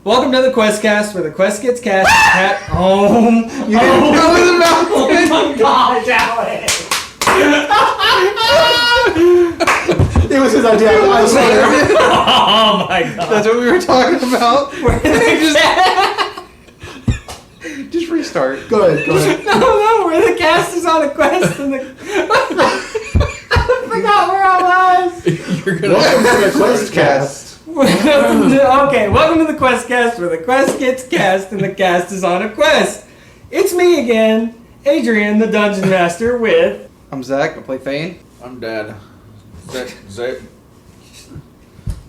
Welcome to the QuestCast, where the quest gets cast. You didn't know it about Oh my gosh, Alex! It was his idea. I swear. Oh my god. That's what we were talking about. Just restart. Go ahead. No, where the cast is on a quest and the... I forgot where I was. You're gonna welcome to the QuestCast. Welcome to the QuestCast, where the quest gets cast and the cast is on a quest. It's me again, Adrian, the Dungeon Master, with... I'm Zach. I play Thane. I'm Dad. Zach.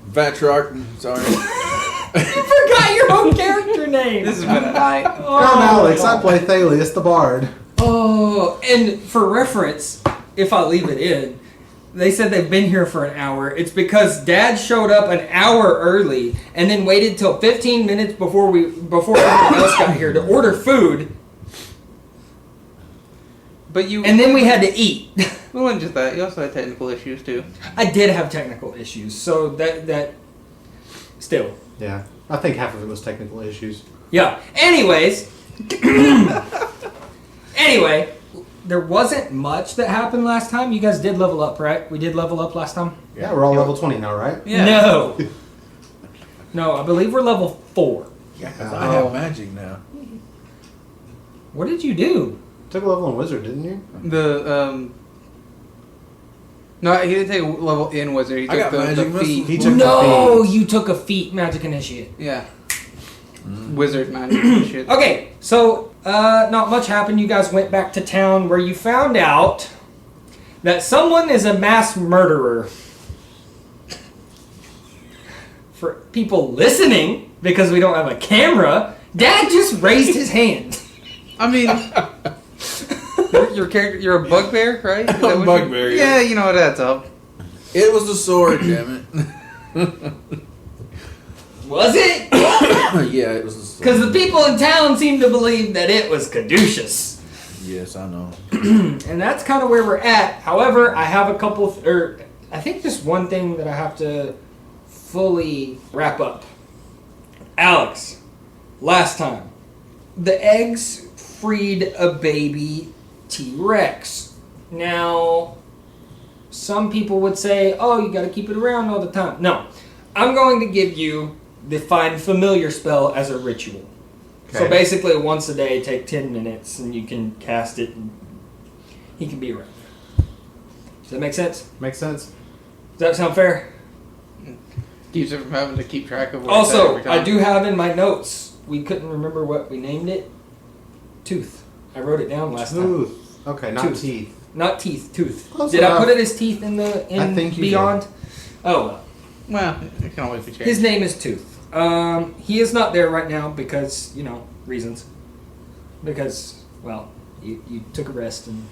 Vatrark. Sorry. You forgot your own character name. This has been a night. I'm Alex. I play Thalius the Bard. Oh, and for reference, if I leave it in, they said they've been here for an hour. It's because Dad showed up an hour early and then waited till 15 minutes before everyone else got here to order food. But you... And then we had to eat. It wasn't just that. You also had technical issues, too. I did have technical issues, so that still. Yeah, I think half of it was technical issues. Yeah. Anyways. Anyway, there wasn't much that happened last time. You guys did level up, right? We did level up last time? Yeah, we're all level 20 now, right? Yeah. No. No, I believe we're level 4. Yeah, 'cause I have magic now. What did you do? Took a level in Wizard, didn't you? No, he didn't take a level in Wizard. He I took got magic the feat. He took No, the feat. you took a feat magic initiate. Yeah. Wizard magic shit. Okay, so not much happened. You guys went back to town where you found out that someone is a mass murderer. For people listening, because we don't have a camera, Dad just raised his hand. I mean, your character, you're a bugbear, right? Is that I'm what you- bugbear, Yeah, yeah. you know what that's up. It was the sword, damn Was it? it. Yeah, it was the sword. Because the people in town seem to believe that it was Caduceus. Yes, I know. And that's kind of where we're at. However, I have a couple, I think just one thing that I have to fully wrap up. Alex, last time, the eggs freed a baby T-Rex. Now, some people would say, oh, you got to keep it around all the time. No, I'm going to give you the Find Familiar spell as a ritual. So Okay. basically, once a day, take 10 minutes, and you can cast it, and he can be around. Does that make sense? Makes sense. Does that sound fair? Keeps it from having to keep track of what Also, every time. I do have in my notes, we couldn't remember what we named it. Tooth. I wrote it down last time. Tooth. Okay, not Tooth. teeth. Not teeth, tooth. Close Did I enough. put it as teeth in I think you Beyond? Oh, well. Well, it can always be changed. His name is Tooth. He is not there right now because, reasons. Because, well, you took a rest and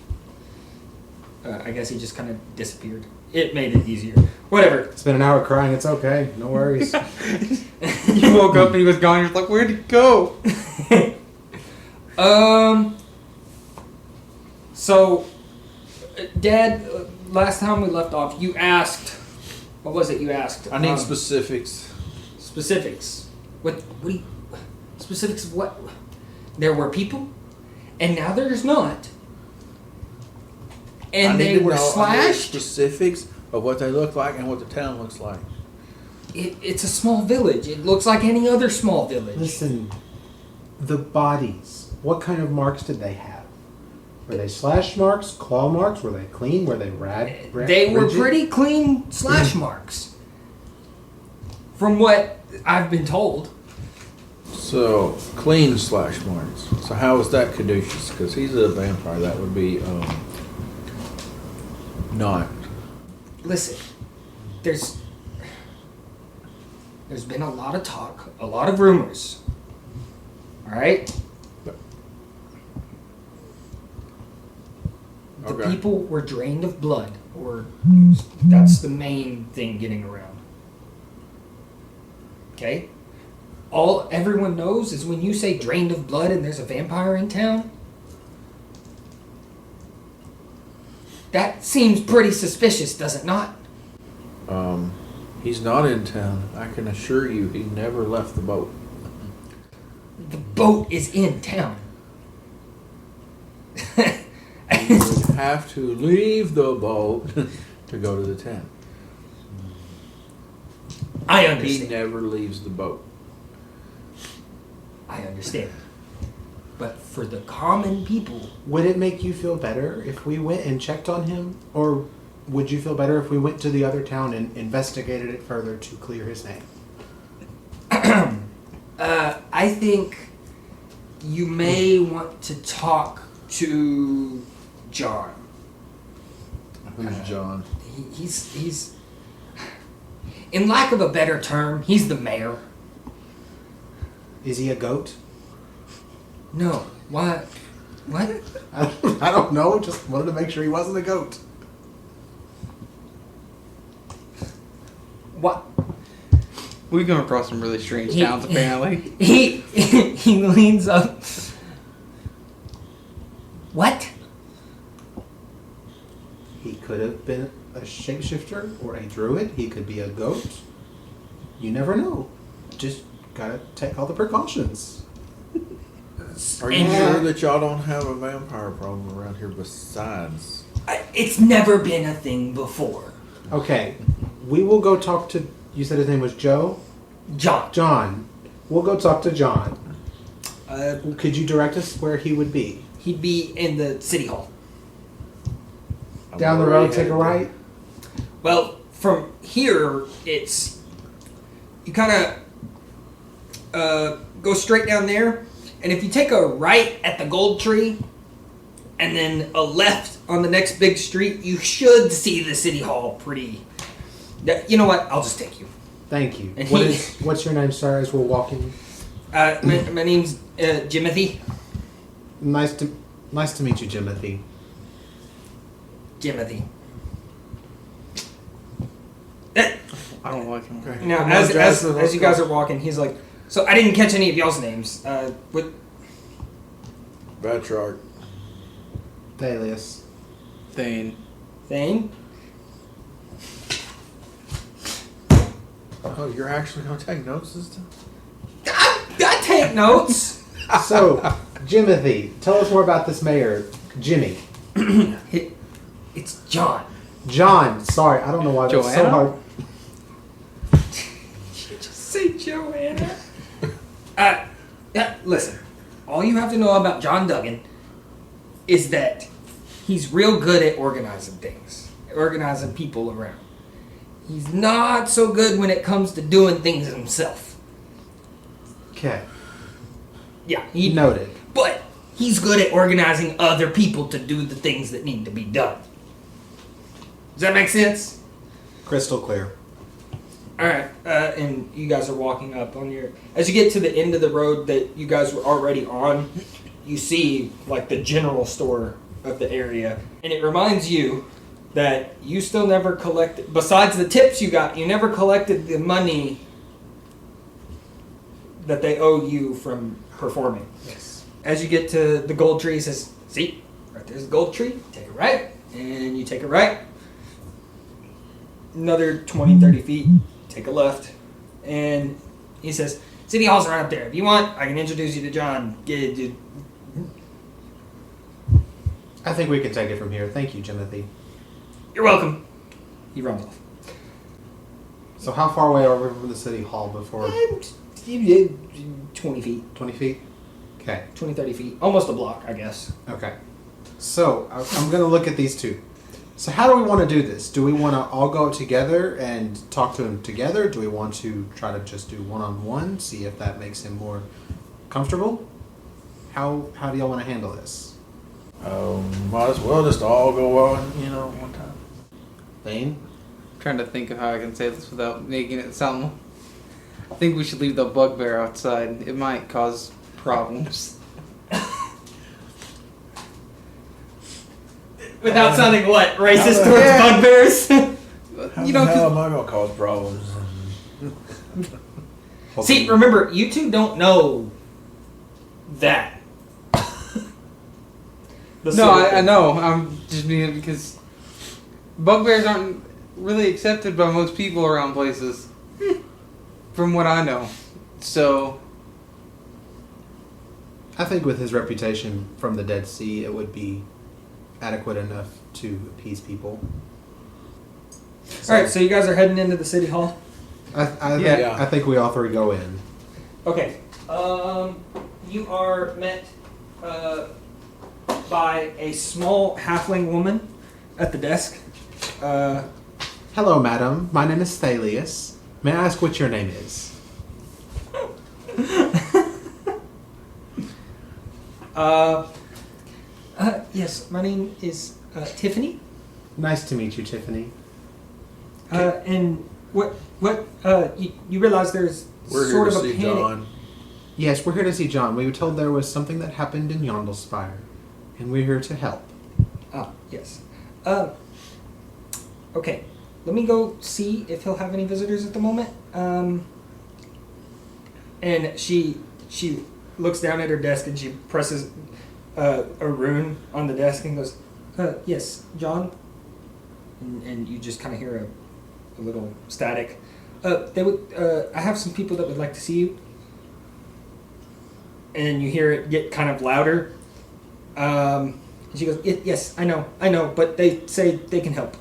I guess he just kind of disappeared. It made it easier. Whatever. It's been an hour crying. It's okay. No worries. You woke up and he was gone. You're like, where'd he go? So, Dad, last time we left off, you asked, what was it you asked? I need specifics. Specifics. What do you, specifics of what? There were people, and now there's not. And I need they to were know slashed. specifics of what they look like and what the town looks like. It's a small village. It looks like any other small village. Listen, the bodies. What kind of marks did they have? Were they slash marks, claw marks? Were they clean? Were they They were rigid? pretty clean slash marks. From what I've been told. So, clean slash marks. So how is that Caduceus? Because he's a vampire. That would be, not. Listen, there's been a lot of talk, a lot of rumors. All right? The Okay. people were drained of blood, or that's the main thing getting around. Okay? All everyone knows is when you say drained of blood and there's a vampire in town, that seems pretty suspicious, does it not? He's not in town. I can assure you he never left the boat. boat is in town. You would have to leave the boat to go to the tent. I He understand. never leaves the boat. I understand. But for the common people, Would it make you feel better if we went and checked on him? Or would you feel better if we went to the other town and investigated it further to clear his name? I think you may want to talk to John. Who's John? He's in lack of a better term, he's the mayor. Is he a goat? No. What? What? I don't know. Just wanted to make sure he wasn't a goat. What? We've come across some really strange He- towns, apparently. He leans up. What? He could have been a shapeshifter or a druid. He could be a goat. You never know. Just gotta take all the precautions. Are you sure that y'all don't have a vampire problem around here besides? It's never been a thing before. Okay, we will go talk to. You said his name was Joe? John. John. We'll go talk to John. Uh, Could you direct us where he would be? he'd be in the city hall. Down the road, take a right? Well, from here, it's you kind of go straight down there, and if you take a right at the gold tree, and then a left on the next big street, you should see the city hall. Pretty. You know what? I'll just take you. Thank you. And What's your name, sir, as we're walking? My name's Jimothy. Nice to meet you, Jimothy. Jimothy. I don't like him. Okay. Now, Come on, as Jasmine, let's you go. guys are walking, he's like, "So I didn't catch any of y'all's names. What? Batrarch. Thalius. Thane. Thane? Oh, you're actually gonna take notes this time? I take notes. So, Jimothy, tell us more about this mayor, Jimmy. It's John. John, sorry, I don't know why that's so Joanna? hard. Did you just say Joanna? Listen, all you have to know about John Duggan is that he's real good at organizing things, organizing people around. He's not so good when it comes to doing things himself. Okay, Yeah, he noted. But he's good at organizing other people to do the things that need to be done. Does that make sense? Crystal clear. All right, and you guys are walking up on your. As you get to the end of the road that you guys were already on, you see like the general store of the area, and it reminds you that you still never collected. Besides the tips you got, you never collected the money that they owe you from performing. Yes. As you get to the gold tree, it says, "See, right there's the gold tree. Take a right, and you take a right. Another 20, 30 feet. Take a left, and he says, City Hall's right up there. If you want, I can introduce you to John. I think we can take it from here. Thank you, Jimothy. You're welcome." He runs off. So how far away are we from the city hall before 20 feet. 20 feet? Okay. 20, 30 feet. Almost a block, I guess. Okay. So I'm going to look at these two. So how do we want to do this? Do we want to all go together and talk to him together? Do we want to try to just do one-on-one, see if that makes him more comfortable? How do y'all want to handle this? Might as well just all go on, one time. Thane? I'm trying to think of how I can say this without making it sound. I think we should leave the bugbear outside. It might cause problems. Without sounding what? Racist How the- towards Yeah. bugbears? How You the know, hell 'cause- am I gonna cause problems? See, remember, you two don't know that. The No, sort of I thing. know. I'm just being because bugbears aren't really accepted by most people around places, from what I know. So I think with his reputation from the Dead Sea, it would be adequate enough to appease people. All right, so you guys are heading into the city hall. I think we all three go in. Okay. You are met by a small halfling woman at the desk. Hello, madam. My name is Thalius. May I ask what your name is? Yes, my name is Tiffany. Nice to meet you, Tiffany. And you realize there's We're sort here of to a see panic. John. Yes, we're here to see John. We were told there was something that happened in Yondelspire, and we're here to help. Ah, yes. Okay. Let me go see if he'll have any visitors at the moment. And she looks down at her desk and she presses a rune on the desk and goes, yes, John. And you just kind of hear a little static. I have some people that would like to see you. And you hear it get kind of louder. And she goes, yes, I know, but they say they can help.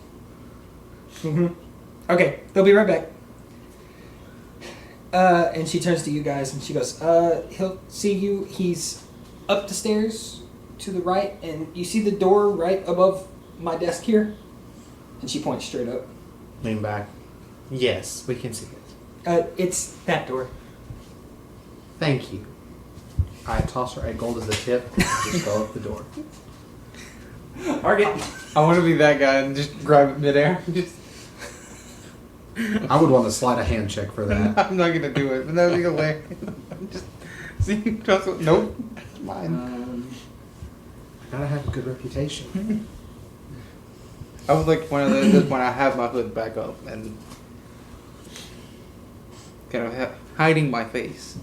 Okay, they'll be right back. And she turns to you guys and she goes, he'll see you. He's up the stairs to the right, and you see the door right above my desk here? And she points straight up. Lean back. Yes, we can see it. It's that door. Thank you. I toss her 8 gold as a tip and just go up the door. Target. I want to be that guy and just grab it midair. Just, I would want to slide a hand check for that. I'm not gonna do it, but that would be hilarious. Just see, nope, mine. I gotta have a good reputation. I would like one of those. At this point, I have my hood back up and kind of hiding my face.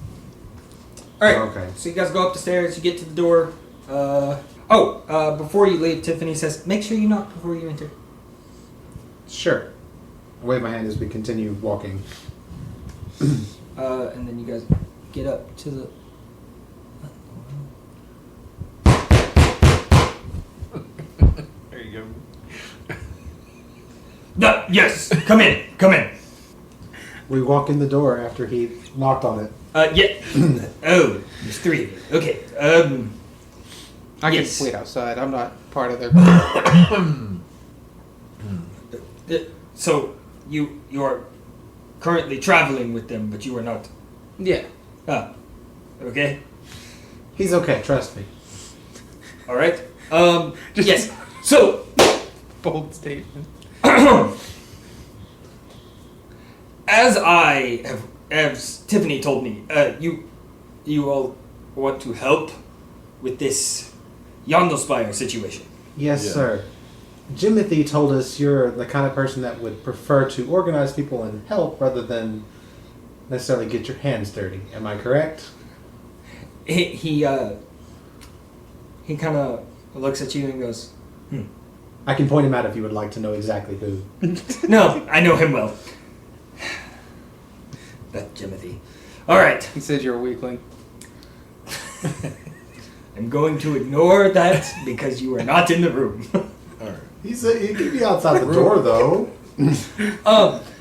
All right. Okay. So you guys go up the stairs. You get to the door. Before you leave, Tiffany says, "Make sure you knock before you enter." Sure. I wave my hand as we continue walking. And then you guys get up to the. There you go. No, yes, come in, come in. We walk in the door after he knocked on it. Yeah. Oh, there's 3 of you. Okay. I Yes. can wait outside. I'm not part of their. So you are currently traveling with them, but you are not. Yeah. Ah. Okay. He's okay, trust me. All right. Yes. So. Bold statement. As Tiffany told me, you all want to help with this Yondelspire situation. Yes, Yeah. sir. Jimothy told us you're the kind of person that would prefer to organize people and help rather than necessarily get your hands dirty. Am I correct? He kind of looks at you and goes, I can point him out if you would like to know exactly who. "No, I know him well." That Jimothy. All right. He says you're a weakling. I'm going to ignore that because you are not in the room. All right. He could be outside the door, though.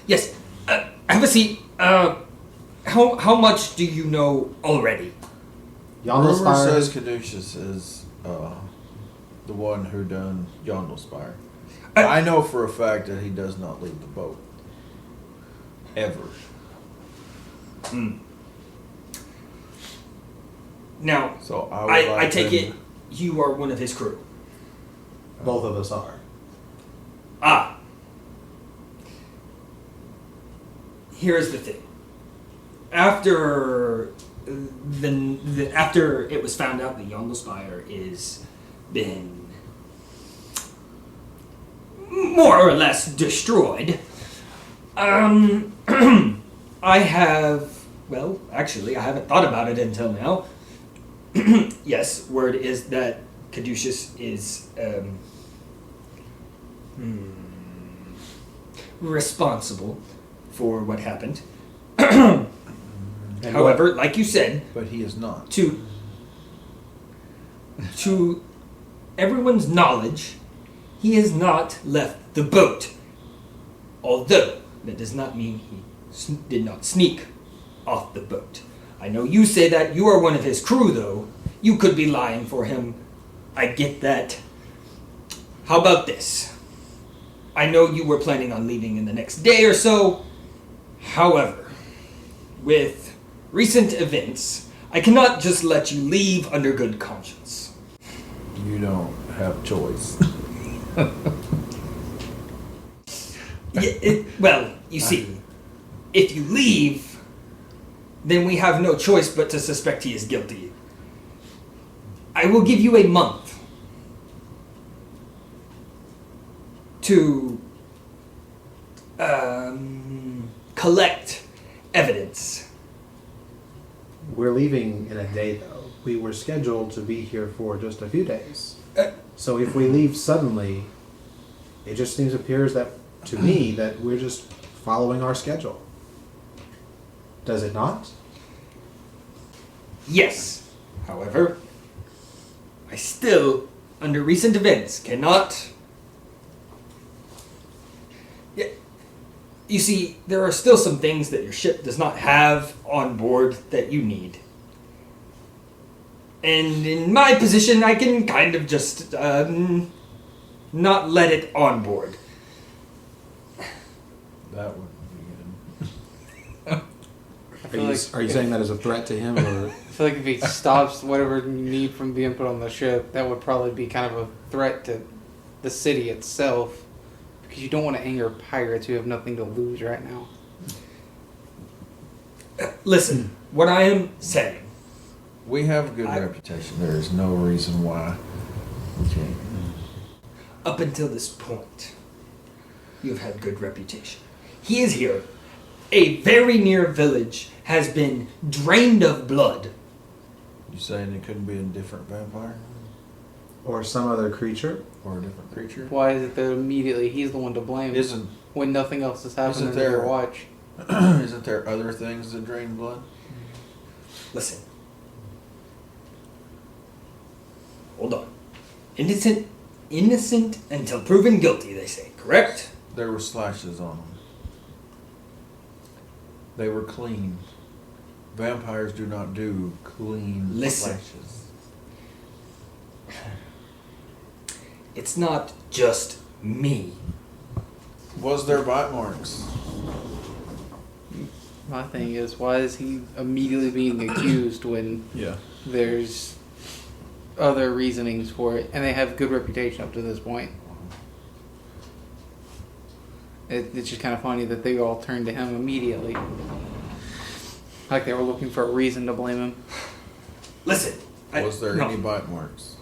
Yes. Have a seat. How much do you know already? Rumor Yondelspire says Caduceus is the one who done Yondelspire. I know for a fact that he does not leave the boat. Ever. Now, So I would I like take him- it you are one of his crew. Both of us are. Ah. Here's the thing. After after it was found out that Yondelspire is been more or less destroyed, I have, well, actually, I haven't thought about it until now. Yes, word is that Caduceus is responsible for what happened. And However, like you said, but he is not. to to everyone's knowledge, he has not left the boat. Although, that does not mean he did not sneak off the boat. I know you say that you are one of his crew, though. You could be lying for him. I get that. How about this? I know you were planning on leaving in the next day or so. However, with recent events, I cannot just let you leave under good conscience. You don't have choice. Well, you see, if you leave, then we have no choice but to suspect he is guilty. I will give you a month to collect evidence. We're leaving in a day, though. We were scheduled to be here for just a few days. So if we leave suddenly, it just appears that, to me, that we're just following our schedule. Does it not? Yes. However, I still, under recent events, cannot... You see, there are still some things that your ship does not have on board that you need. And in my position, I can kind of just not let it on board. That wouldn't be good. Are you saying that as a threat to him, or? I feel like if he stops whatever you need from being put on the ship, that would probably be kind of a threat to the city itself. Because you don't want to anger pirates who have nothing to lose right now. Listen, what I am saying... We have a good reputation. There is no reason why we can't. Up until this point, you've had good reputation. He is here. A very near village has been drained of blood. You saying it couldn't be a different vampire? Or some other creature? Or a different creature? Why is it that immediately he's the one to blame when nothing else is happening isn't under there- your watch? Isn't there other things that drain blood? Listen. Hold on. Innocent until proven guilty, they say, correct? There were slashes on them. They were clean. Vampires do not do clean Listen. slashes. It's not just me. Was there bite marks? My thing is, why is he immediately being accused when Yeah. there's other reasonings for it, and they have good reputation up to this point? It's just kind of funny that they all turned to him immediately. Like they were looking for a reason to blame him. Listen. Was there no, any bite marks?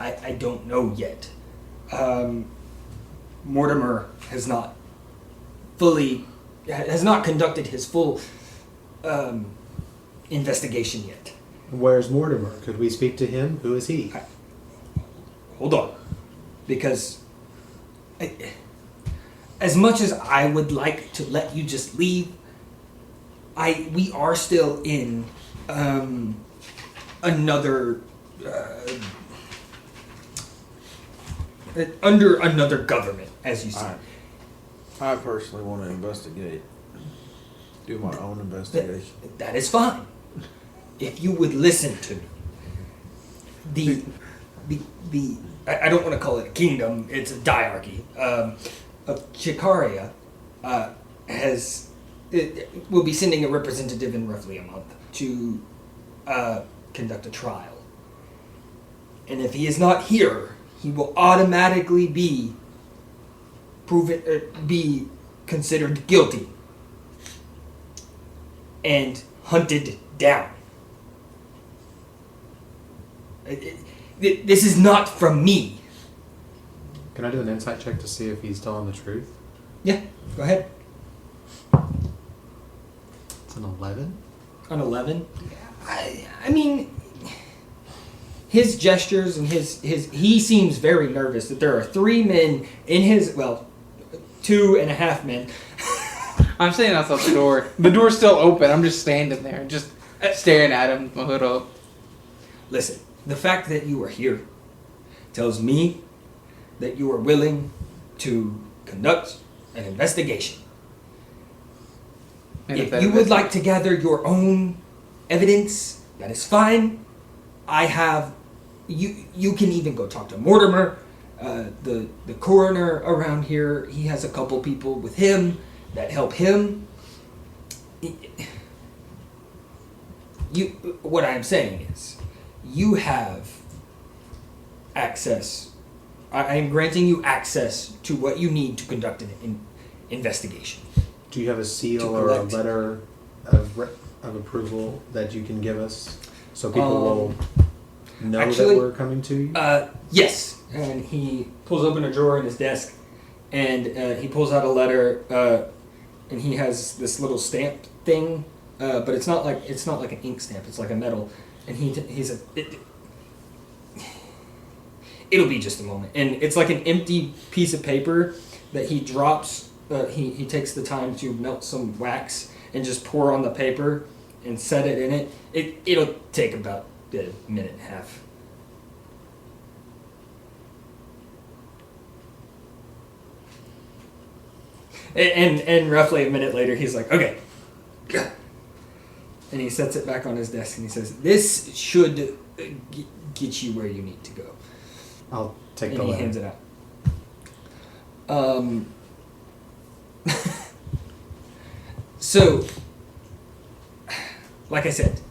I don't know yet. Mortimer has not conducted his full investigation yet. Where's Mortimer? Could we speak to him? Who is he? Hold on. Because as much as I would like to let you just leave, we are still in another under another government, as you say. I personally want to investigate. Do my own investigation. That is fine. If you would listen to me. I don't want to call it a kingdom, it's a diarchy. Of Chikaria will be sending a representative in roughly a month to conduct a trial. And if he is not here, he will automatically be considered guilty and hunted down. This is not from me. Can I do an insight check to see if he's telling the truth? Yeah, go ahead. It's an 11. An 11? I mean, his gestures and he seems very nervous that there are 3 men in his, 2.5 men. I'm standing outside the door. The door's still open. I'm just standing there, just staring at him, my hood up. Listen, The fact that you are here tells me that you are willing to conduct an investigation. And If you would like to gather your own evidence, that is fine. I have... You can even go talk to Mortimer, the coroner around here. He has a couple people with him that help him. What I'm saying is, you have access. I am granting you access to what you need to conduct an investigation. Do you have a seal To or a collect. letter of approval that you can give us so people will know actually, that we're coming to you? Yes. And he pulls open a drawer in his desk, and he pulls out a letter, and he has this little stamp thing, but it's not like an ink stamp. It's like a metal, and it'll be just a moment, and it's like an empty piece of paper that he drops. He takes the time to melt some wax and just pour on the paper and set it in it. It'll take about a minute and a half. And roughly a minute later, he's like, okay. And he sets it back on his desk and he says, this should get you where you need to go. I'll take And the he letter. hands it out. So, like I said,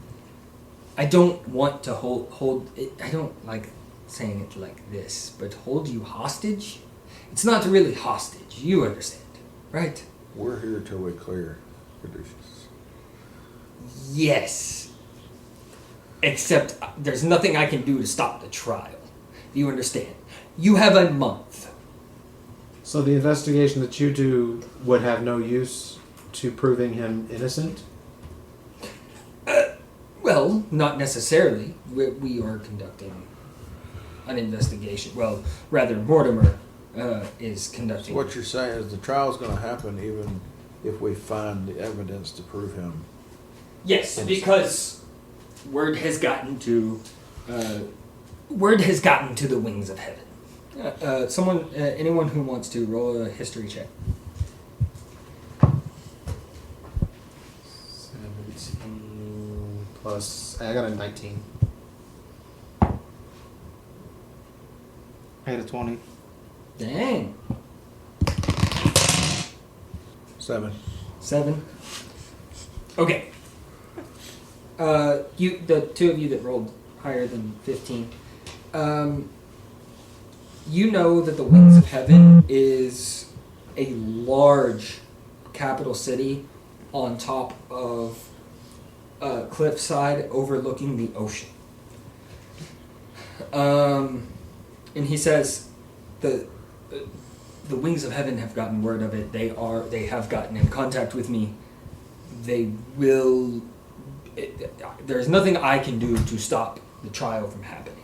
I don't want to hold it, I don't like saying it like this, but hold you hostage? It's not really hostage, you understand, right? We're here till we clear Caduceus. Yes. Except there's nothing I can do to stop the trial. Do you understand? You have a month. So the investigation that you do would have no use to proving him innocent? Well, not necessarily. We are conducting an investigation. Well, rather, Mortimer is So conducting... what you're saying is the trial's going to happen even if we find the evidence to prove him. Yes, innocent. because word has gotten to the wings of heaven. Anyone who wants to roll a history check. 17 plus... I got a 19. I had a 20. Dang. 7. 7. Okay. The two of you that rolled higher than 15. You know that the Wings of Heaven is a large capital city on top of a cliffside overlooking the ocean. And he says the Wings of Heaven have gotten word of it. They have gotten in contact with me. They will... there's nothing I can do to stop the trial from happening.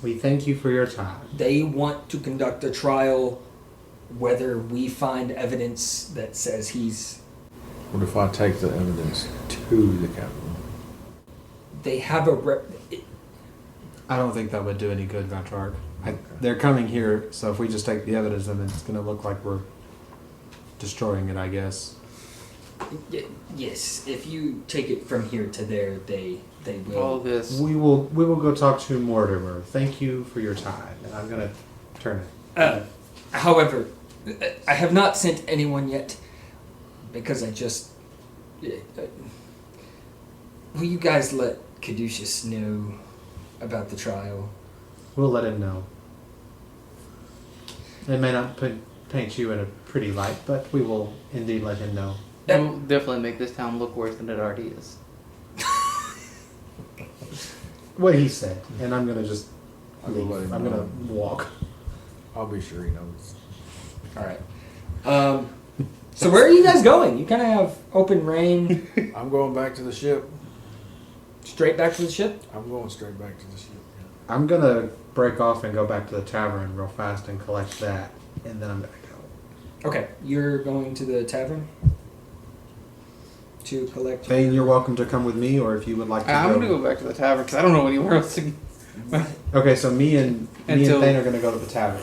We thank you for your time. They want to conduct a trial whether we find evidence that says he's... What if I take the evidence to the Capitol? They have a... I don't think that would do any good, Matriarch. They're coming here, so if we just take the evidence, then it's going to look like we're destroying it, I guess. Yes, if you take it from here to there, they will... All this. We will go talk to Mortimer. Thank you for your time. And I'm going to turn it. However, I have not sent anyone yet because I just... will you guys let Caduceus know about the trial? We'll let him know. It may not paint you in a pretty light, but we will indeed let him know. That will definitely make this town look worse than it already is. What he said. And I'm going to just I will leave. let him I'm know. going to walk. I'll be sure he knows. All right. So where are you guys going? You kind of have open reign. I'm going back to the ship. Straight back to the ship? I'm going straight back to the ship. Yeah. I'm going to break off and go back to the tavern real fast and collect that. And then I'm going to go. Okay, you're going to the tavern to collect. Thane, you're welcome to come with me, or if you would like to I'm go. going to go back to the tavern because I don't know anywhere else to Okay, so me and Until- Thane are gonna go to the tavern.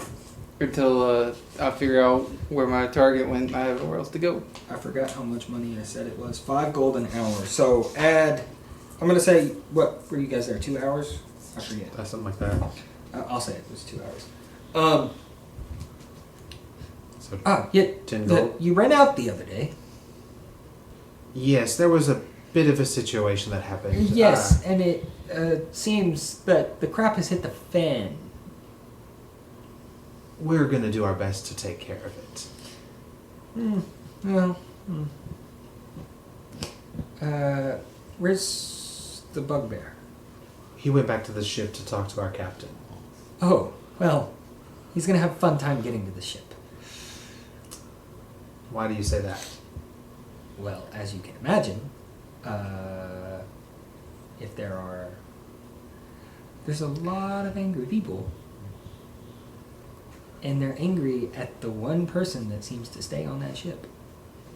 Until I figure out where my target went, I have nowhere else to go. I forgot how much money I said it was. 5 gold an hour. So add. I'm gonna say what were you guys there? 2 hours? I forget. Something like that. I'll say it was 2 hours. So Yeah. 10 gold. You ran out the other day. Yes, there was a bit of a situation that happened. Yes, and it seems that the crap has hit the fan. We're gonna do our best to take care of it. Well. Where's the bugbear? He went back to the ship to talk to our captain. Oh, well, he's gonna have a fun time getting to the ship. Why do you say that? Well, as you can imagine, if there's a lot of angry people, and they're angry at the one person that seems to stay on that ship.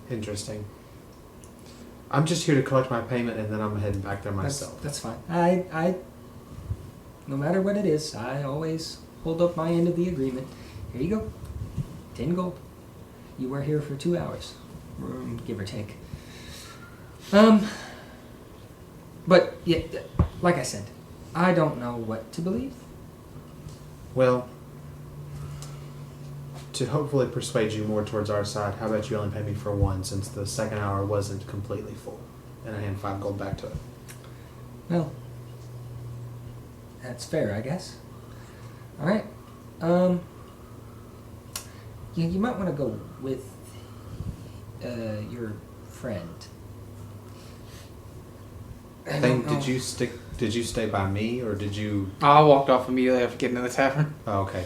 Interesting. I'm just here to collect my payment, and then I'm heading back there myself. That's fine. I, no matter what it is, I always hold up my end of the agreement. Here you go, 10 gold. You were here for 2 hours, give or take. But yeah, like I said, I don't know what to believe. Well, to hopefully persuade you more towards our side, how about you only pay me for 1 since the second hour wasn't completely full? And I hand 5 gold back to it. Well, that's fair, I guess. All right. Yeah, you might want to go with your friend. I don't Thane, know. did you stay by me, or did you... I walked off immediately after getting to the tavern. Oh, okay.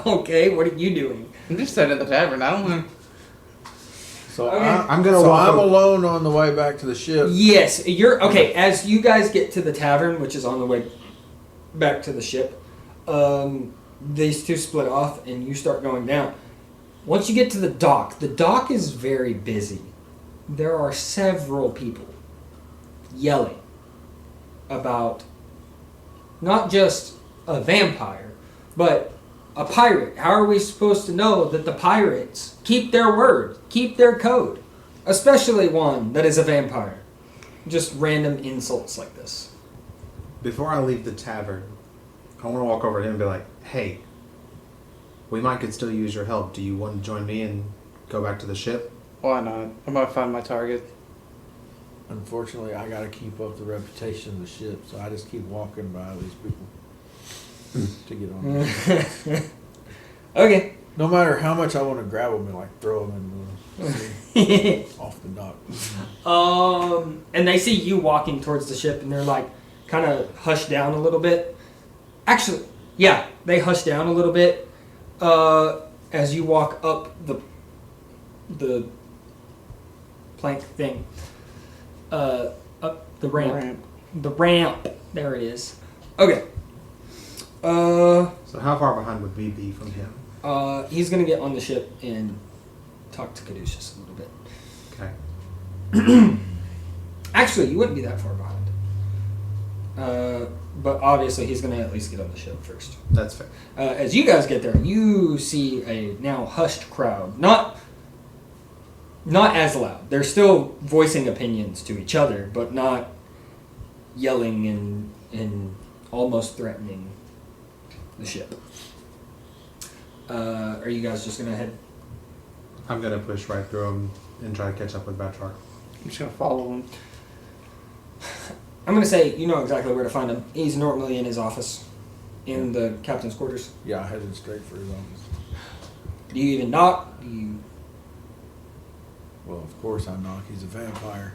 Okay, what are you doing? I'm just sitting at the tavern. I don't want to. So Okay. I'm gonna so walk I'm over- alone on the way back to the ship. Yes, you're okay. As you guys get to the tavern, which is on the way back to the ship, these two split off, and you start going down. Once you get to the dock is very busy. There are several people yelling about not just a vampire, but a pirate. How are we supposed to know that the pirates keep their word, keep their code? Especially one that is a vampire. Just random insults like this. Before I leave the tavern, I want to walk over to him and be like, hey, we could still use your help. Do you want to join me and go back to the ship? Why not? I'm about to find my target. Unfortunately, I got to keep up the reputation of the ship, so I just keep walking by these people to get on. The ship. Okay. No matter how much I want to grab them and like throw them in the off the dock. And they see you walking towards the ship, and they're like, kind of hushed down a little bit. Actually, yeah, they hush down a little bit as you walk up the plank thing, up the ramp. The ramp. There it is. Okay. So how far behind would we be from him? He's gonna get on the ship and talk to Caduceus a little bit. Okay. Actually, you wouldn't be that far behind. But obviously, he's gonna at least get on the ship first. That's fair. As you guys get there, you see a now hushed crowd. Not as loud. They're still voicing opinions to each other, but not yelling and almost threatening the ship. Are you guys just gonna head? I'm going to push right through him and try to catch up with Batroc. I'm just gonna follow him. I'm gonna say you know exactly where to find him. He's normally in his office, in the captain's quarters. Yeah, I headed straight for his office. Do you even knock? Do you? Well, of course I knock. He's a vampire.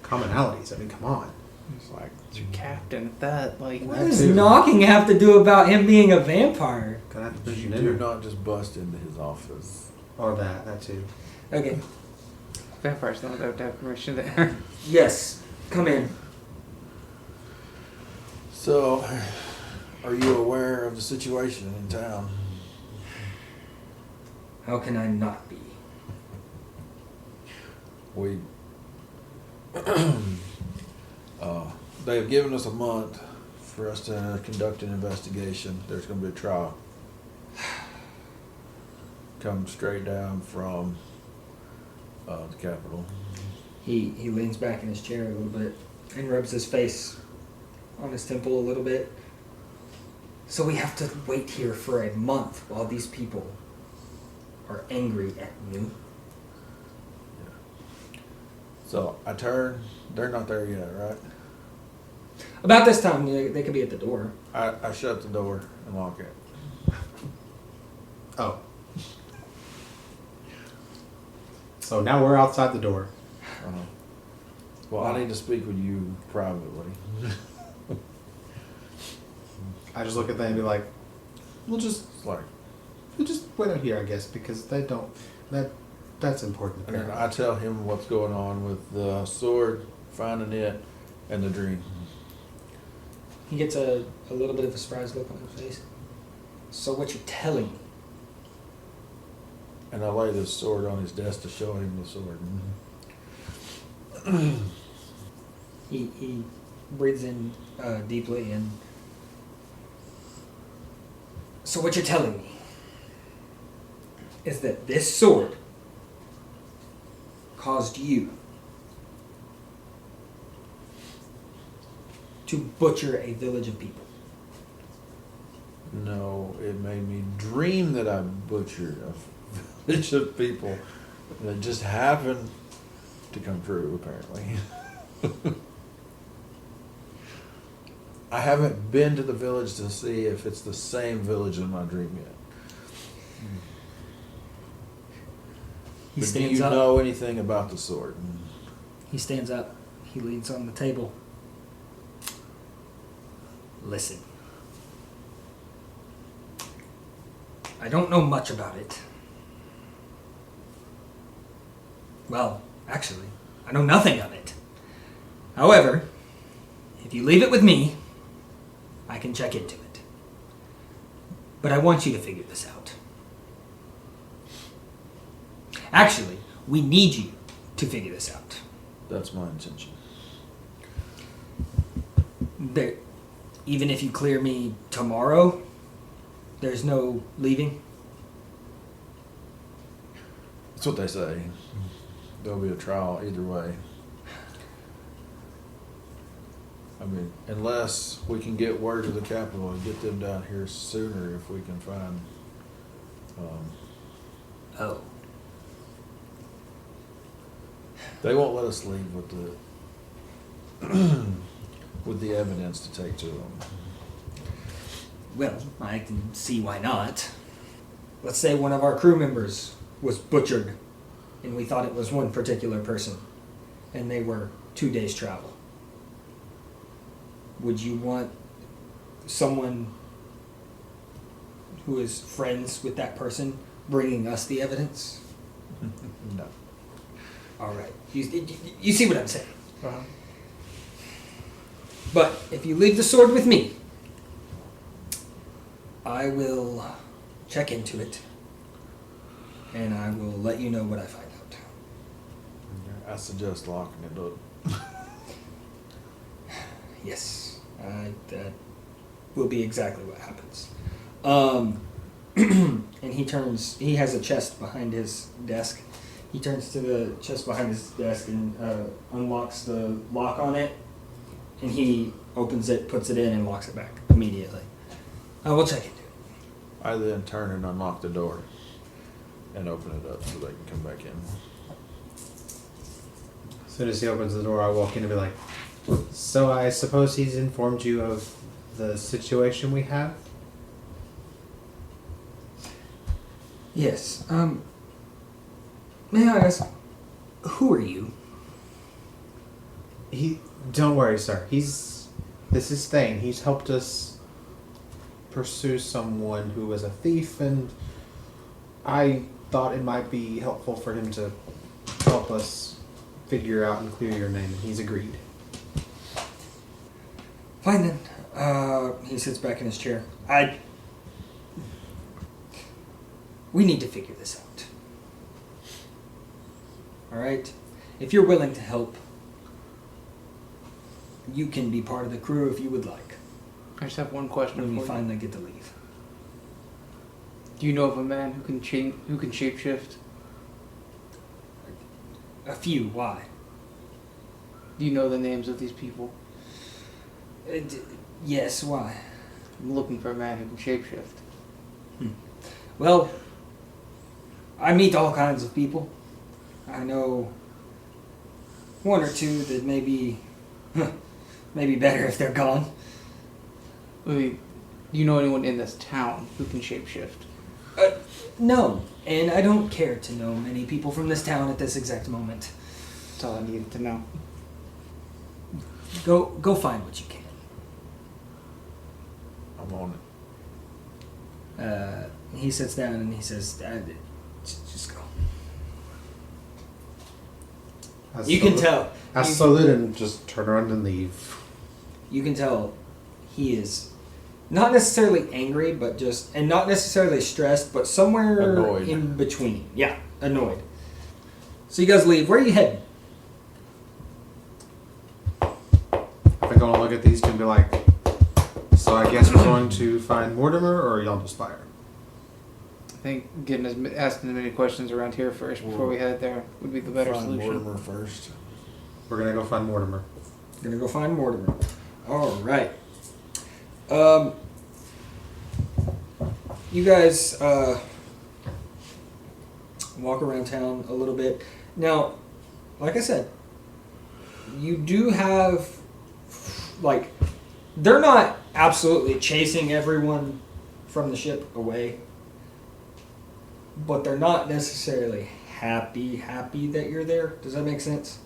Commonalities. I mean, come on. It's like, It's your captain at that. Like, What that does too. knocking have to do about him being a vampire? Gonna have to push you him do in. not just bust into his office. Or that too. Okay. vampires don't have to have permission there. Yes. Come in. So, are you aware of the situation in town? How can I not be? We they've given us a month for us to conduct an investigation. There's going to be a trial. Come straight down from the Capitol. He leans back in his chair a little bit and rubs his face on his temple a little bit. So we have to wait here for a month while these people are angry at me. So I turn. They're not there yet, right? About this time, they could be at the door. I shut the door and lock it. Oh. So now we're outside the door. Well, I need to speak with you privately. I just look at them and be like, we'll just It's like, wait out here, I guess, because they don't. That's important. and then I tell him what's going on with the sword, finding it, and the dream. He gets a little bit of a surprised look on his face. So what you're telling me? And I lay the sword on his desk to show him the sword. He breathes in deeply and... So what you're telling me is that this sword caused you to butcher a village of people. No, it made me dream that I butchered a village of people. And it just happened to come true, apparently. I haven't been to the village to see if it's the same village in my dream yet. He But do stands you up. know anything about the sword? He stands up. He leans on the table. Listen. I don't know much about it. Well, actually, I know nothing of it. However, if you leave it with me, I can check into it. But I want you to figure this out. Actually, we need you to figure this out. That's my intention. There, even if you clear me tomorrow, there's no leaving? That's what they say. There'll be a trial either way. I mean, unless we can get word to the Capitol and get them down here sooner if we can find... Oh. They won't let us leave with the with the evidence to take to them. Well, I can see why not. Let's say one of our crew members was butchered, and we thought it was one particular person, and they were 2 days' travel. Would you want someone who is friends with that person bringing us the evidence? No. All right. You see what I'm saying? Uh-huh. But if you leave the sword with me, I will check into it, and I will let you know what I find out. I suggest locking it up. Yes, that will be exactly what happens. And he has a chest behind his desk. He turns to the chest behind his desk and unlocks the lock on it, and he opens it, puts it in, and locks it back immediately. We'll check into it. I then turn and unlock the door and open it up so they can come back in. As soon as he opens the door, I walk in and be like, so I suppose he's informed you of the situation we have? Yes. May I ask, who are you? Don't worry, sir. This is Thane. He's helped us pursue someone who was a thief, and I thought it might be helpful for him to help us figure out and clear your name, and he's agreed. Fine then. He sits back in his chair. We need to figure this out. Alright? If you're willing to help, You can be part of the crew if you would like. I just have one question When for we you. finally get to leave. Do you know of a man who can shapeshift? A few. Why? Do you know the names of these people? Yes. Why? I'm looking for a man who can shapeshift. Well, I meet all kinds of people. I know one or two that maybe better if they're gone. Do you know anyone in this town who can shapeshift? No, and I don't care to know many people from this town at this exact moment. That's all I needed to know. Go find what you can. I'm on it. He sits down and he says, just go. You can tell. I salute and just turn around and leave. You can tell he is not necessarily angry, but and not necessarily stressed, but somewhere Annoyed. in between. Yeah, annoyed. So you guys leave. Where are you heading? I'm going to look at these two and be like, so I guess we're going to find Mortimer or Yondelspire. I think asking as many questions around here first before we head there would be the better Find solution. Mortimer first. We're going to go find Mortimer. Gonna go find Mortimer. All right. You guys walk around town a little bit. Now, like I said, you do have, like, they're not absolutely chasing everyone from the ship away, but they're not necessarily happy that you're there. Does that make sense?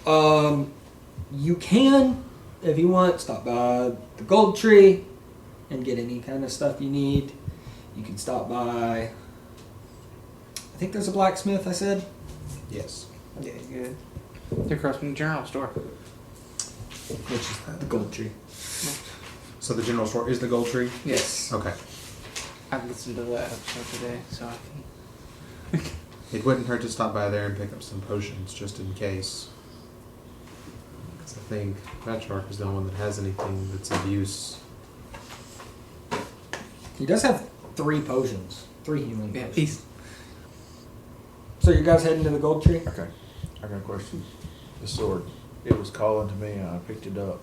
You can, if you want, stop by the Gold Tree and get any kind of stuff you need. You can stop by, I think there's a blacksmith, I said. Yes. Yeah, good. They're across from the general store. Which is the Gold Tree. So the general store is the Gold Tree? Yes. Okay. I've listened to that episode today, so I can... It wouldn't hurt to stop by there and pick up some potions just in case. Because I think Petrarch is the only one that has anything that's of use. He does have 3 potions. 3 healing Yeah, potions. So you guys heading to the Gold Tree? Okay. I got a question. The sword. It was calling to me and I picked it up.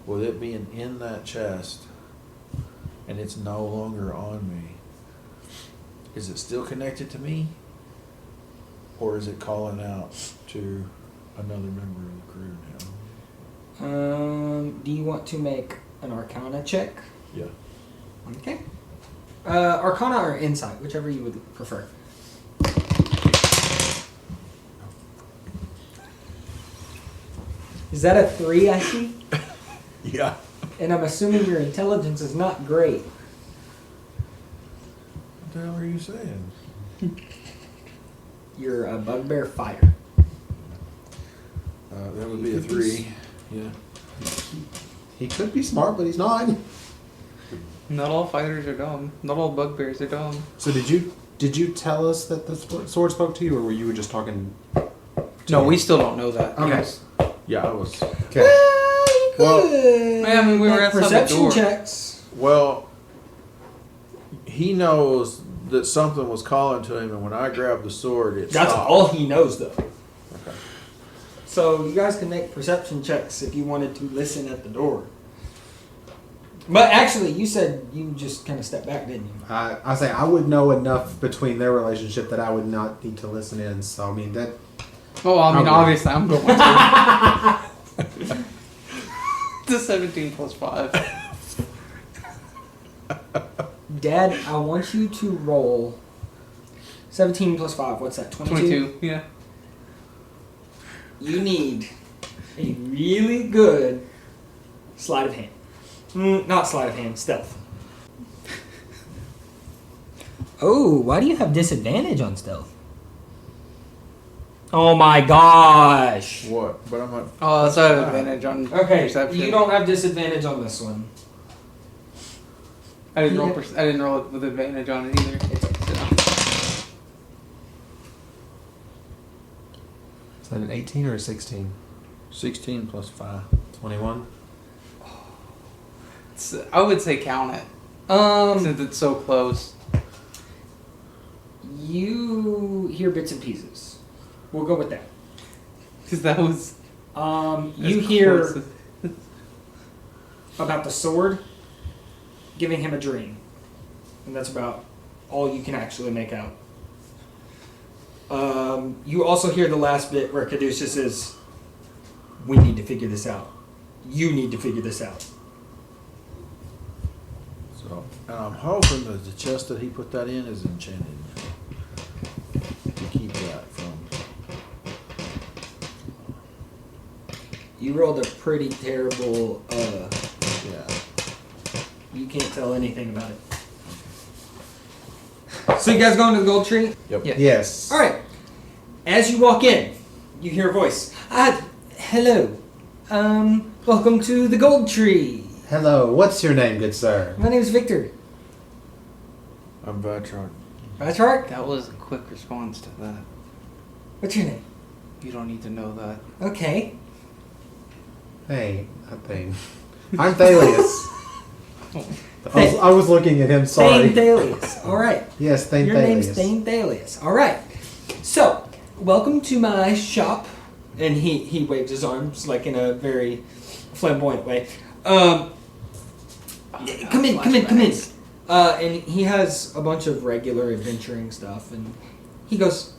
With it being in that chest and it's no longer on me, is it still connected to me? Or is it calling out to another member of the crew now? Do you want to make an Arcana check? Yeah. Okay. Arcana or Insight, whichever you would prefer. Is that a 3, I see? Yeah. And I'm assuming your intelligence is not great. What the hell are you saying? You're a bugbear fighter. That would be a 3. Yeah. He could be smart, but he's not. Not all fighters are dumb. Not all bugbears are dumb. So did you tell us that the sword spoke to you, or were you just talking? No, we still don't know that. Okay. Yes. Yeah, I was. Okay. Well, I mean, we were Make outside the perception door. checks. Well, he knows that something was calling to him, and when I grabbed the sword, it That's stopped. all he knows, though. Okay. So you guys can make perception checks if you wanted to listen at the door. But actually, you said you just kind of stepped back, didn't you? I say I would know enough between their relationship that I would not need to listen in. So I mean that. Well, I mean, Okay. obviously, I'm going to. It's a 17 plus 5. Dad, I want you to roll 17 plus 5. What's that? 22, yeah. You need a really good sleight of hand. Not sleight of hand, stealth. Oh, why do you have disadvantage on stealth? Oh my gosh. What? But I'm like, Oh, that's an advantage on Okay, perception. you don't have disadvantage on this one. I didn't roll. I didn't roll it with advantage on it either. So. Is that an 18 or a 16? 16 plus 5. 21. I would say count it since it's so close. You hear bits and pieces. We'll go with that. Because that was. You hear about the sword giving him a dream, and that's about all you can actually make out. You also hear the last bit where Caduceus says, "We need to figure this out. You need to figure this out." So, and I'm hoping that the chest that he put that in is enchanted to keep that from. You rolled a pretty terrible. Yeah. You can't tell anything about it. So you guys going to the gold tree? Yep. Yeah. Yes. All right. As you walk in, you hear a voice. Hello. Welcome to the gold tree. Hello. What's your name, good sir? My name is Victor. I'm Vatron. Vatrark? That was a quick response to that. What's your name? You don't need to know that. Okay. Hey, not Thane. I'm Thalius. I was looking at him. Sorry. Thane Thalius. All right. Yes, Thane Your Thalius. name's Thane Thalius. All right. So, welcome to my shop. And he waves his arms like in a very flamboyant way. Come in. And he has a bunch of regular adventuring stuff. And he goes,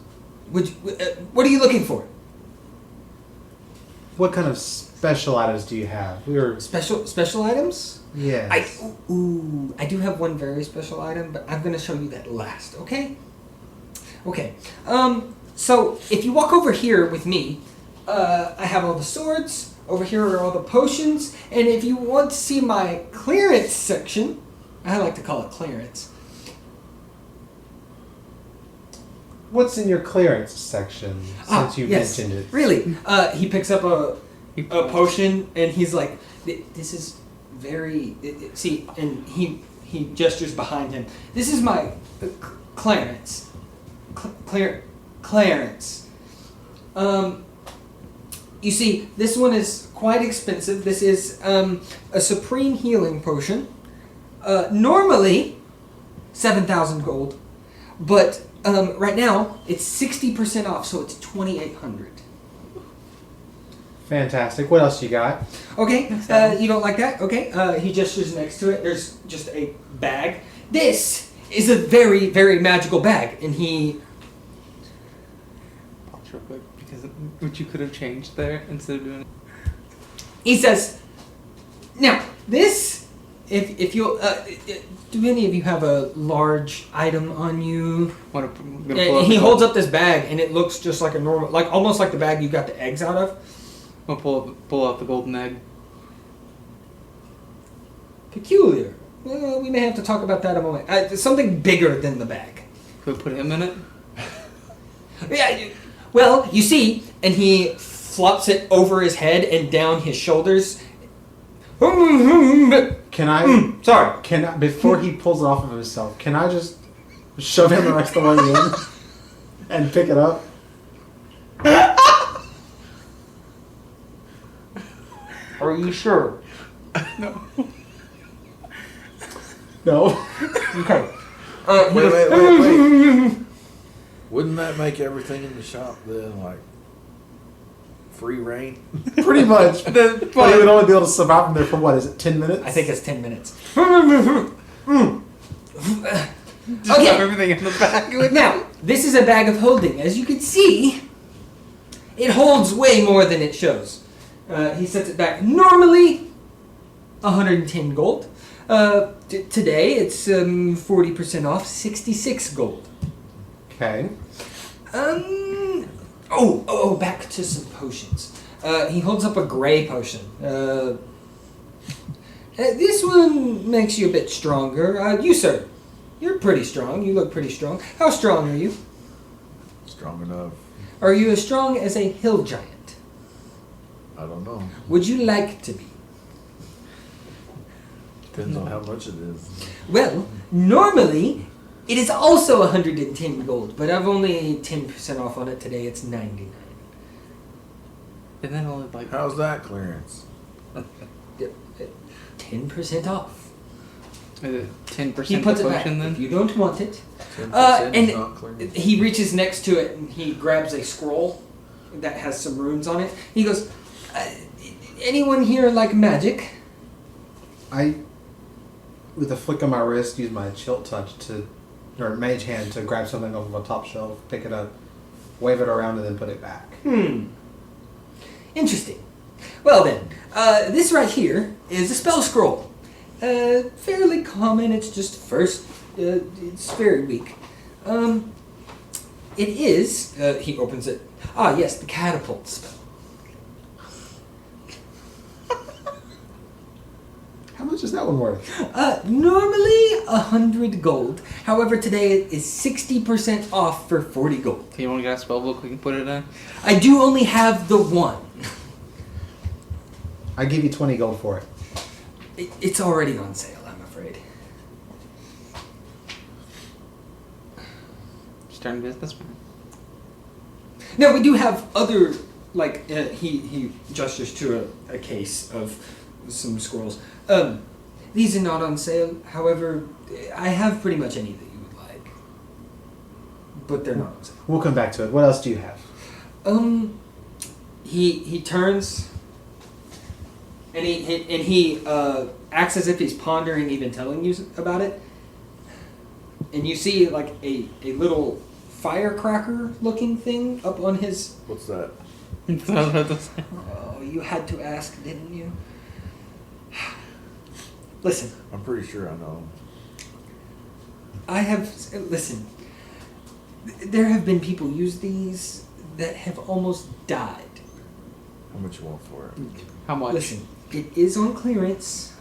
what are you looking for? What kind of special items do you have? We were. Special items? Yes. I do have one very special item, but I'm going to show you that last, okay? Okay. So, if you walk over here with me, I have all the swords. Over here are all the potions. And if you want to see my clearance section, I like to call it clearance. What's in your clearance section? Since you yes. mentioned it. Really? He picks up a potion, and he's like, "This is very." See, and he gestures behind him. This is my Clarence. Clarence. You see, this one is quite expensive. This is a supreme healing potion. Normally, 7,000 gold, but right now it's 60% off, so it's 2,800. Fantastic. What else you got? Okay, you don't like that? Okay, he gestures next to it. There's just a bag. This is a very, very magical bag, and he... Pause real quick, because what you could have changed there instead of doing it. He says, now, this, if you'll... do any of you have a large item on you? And he holds up this bag, and it looks just like a normal... like almost like the bag you got the eggs out of. I'm gonna pull out the golden egg. Peculiar. Well, we may have to talk about that in a moment. Something bigger than the bag. Could we put him in it? Yeah. Well, you see, and he flops it over his head and down his shoulders. Can I? Sorry. Can I, before he pulls it off of himself, can I just shove him the rest of the way in and pick it up? Are you sure? No. No. Okay. Wait. Wouldn't that make everything in the shop then like free reign? Pretty much. But he would only be able to survive from there for what? Is it 10 minutes? I think it's 10 minutes. Just Okay. have everything in the bag. Now, this is a bag of holding. As you can see, it holds way more than it shows. He sets it back. Normally, 110 gold. Today, it's 40% off, 66 gold. Okay. Back to some potions. He holds up a gray potion. This one makes you a bit stronger. You, sir, you're pretty strong. You look pretty strong. How strong are you? Strong enough. Are you as strong as a hill giant? I don't know. Would you like to be? Depends on how much it is. Well, normally, it is also 110 gold, but I've only 10% off on it today. It's 99. And then only like How's that clearance? 10% off. 10% He puts it back. potion then? If you don't want it. 10% is And not clear. he reaches next to it and he grabs a scroll that has some runes on it. He goes, anyone here like magic? I, with a flick of my wrist, use my chill touch or mage hand to grab something off of a top shelf, pick it up, wave it around, and then put it back. Interesting. Well then, this right here is a spell scroll. Fairly common, it's just it's very weak. It is, he opens it. Ah yes, the catapult spell. How much is that one worth? Normally 100 gold. However, today it is 60% off for 40 gold. You only got a spell book we can put it in? I do only have the one. I give you 20 gold for it. It's already on sale, I'm afraid. Stern businessman. Now, we do have other, like, he gestures to a case of some scrolls. These are not on sale. However, I have pretty much any that you would like. But they're not on sale. We'll come back to it. What else do you have? He turns and he acts as if he's pondering even telling you about it. And you see like a little firecracker looking thing up on his... What's that? Oh, you had to ask, didn't you? Listen. I'm pretty sure I know. Listen. There have been people use these that have almost died. How much you want for it? How much? Listen, it is on clearance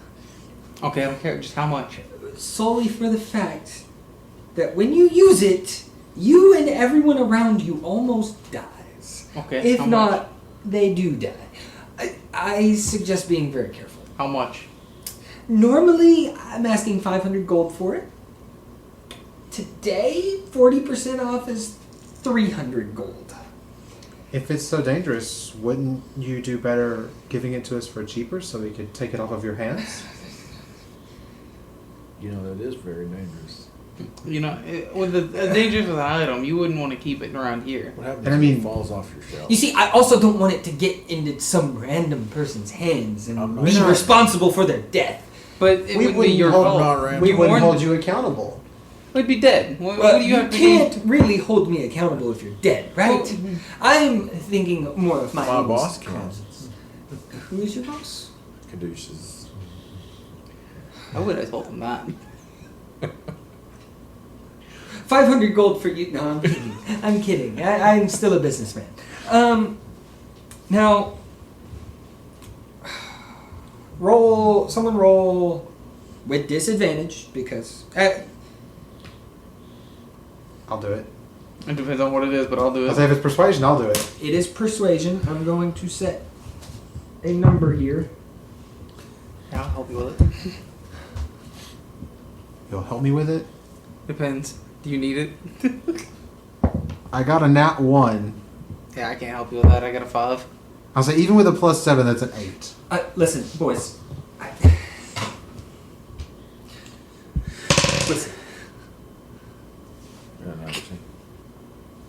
Okay, I don't care. Just how much? solely for the fact that when you use it, you and everyone around you almost dies. Okay. If how not, much? they do die. I suggest being very careful. How much? Normally, I'm asking 500 gold for it. Today, 40% off is 300 gold. If it's so dangerous, wouldn't you do better giving it to us for cheaper so we could take it off of your hands? You know, that is very dangerous. You know, with the dangers of the item, you wouldn't want to keep it around here. What happens And I if mean- it falls off your shelf? You see, I also don't want it to get into some random person's hands and I'm not- be responsible for their death. But it We would be wouldn't your hold- fault. not random. We You wouldn't warned hold them. you accountable. We'd be dead. What Well, do you have to can't really hold me accountable if you're dead, right? Well, I'm thinking more of my My own boss can. causes. Who is your boss? Caduceus. I would have told him that. 500 gold for you. No, I'm kidding. I'm kidding. I'm still a businessman. Now, someone roll with disadvantage because I'll do it. It depends on what it is, but I'll do I'll say it. if it's persuasion, I'll do it. it is persuasion. I'm going to set a number here. Yeah, I'll help you with it. You'll help me with it? Depends. Do you need it? I got a nat 1. Yeah, I can't help you with that. I got a 5. I'll say even with a +7, that's an 8. Listen, boys. Listen. Yeah, no, see.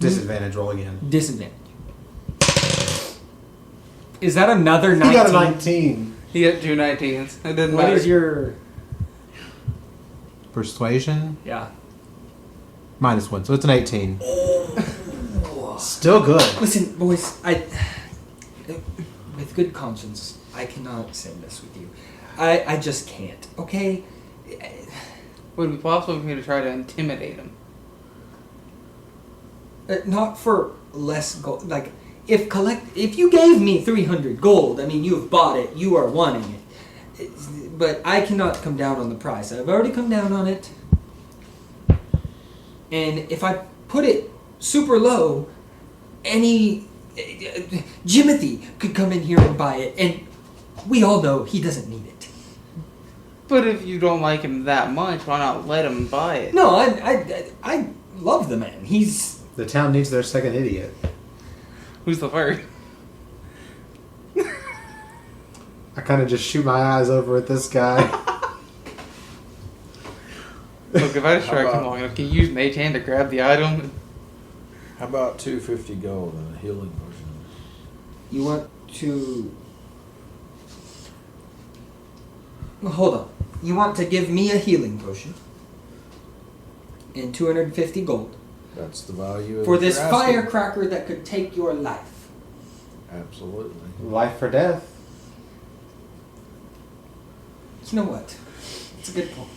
Disadvantage roll again. Disadvantage. Is that another 19? He got a 19. He got 2 19s. It didn't What matter. is your... Persuasion? Yeah. -1, so it's an 18. Still good. Listen, boys, with good conscience, I cannot say this with you. I just can't, okay? Would it be possible for me to try to intimidate him? Not for less gold. Like, if you gave me 300 gold, I mean, you have bought it, you are wanting it. But I cannot come down on the price. I've already come down on it. And if I put it super low, any Jimothy could come in here and buy it, and we all know he doesn't need it. But if you don't like him that much, why not let him buy it? No, I love the man. He's... The town needs their second idiot. Who's the first? I kind of just shoot my eyes over at this guy. Look, if I distract How him about- long enough, can you use Mage Hand to grab the item? How about 250 gold and a healing potion? You want to... Well, hold on. You want to give me a healing potion and 250 gold That's the value of for this your asking. firecracker that could take your life. Absolutely. Life or death. You know what? It's a good point.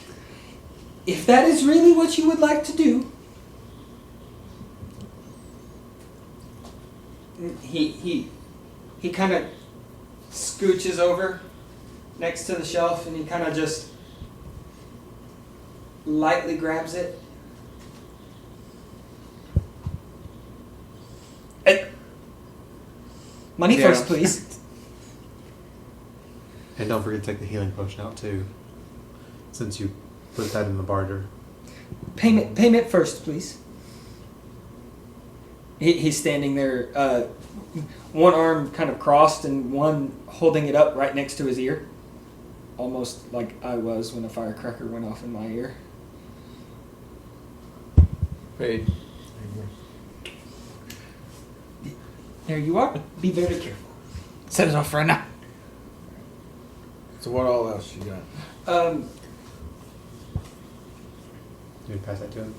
If that is really what you would like to do, he kind of scooches over next to the shelf and he kind of just lightly grabs it. Money Yeah. first, please. And don't forget to take the healing potion out too, since you put that in the barter. Payment first, please. He's standing there, one arm kind of crossed and one holding it up right next to his ear. Almost like I was when a firecracker went off in my ear. Paid. There you are. Be very careful. Set it off right now. So what all else you got? You pass that to him.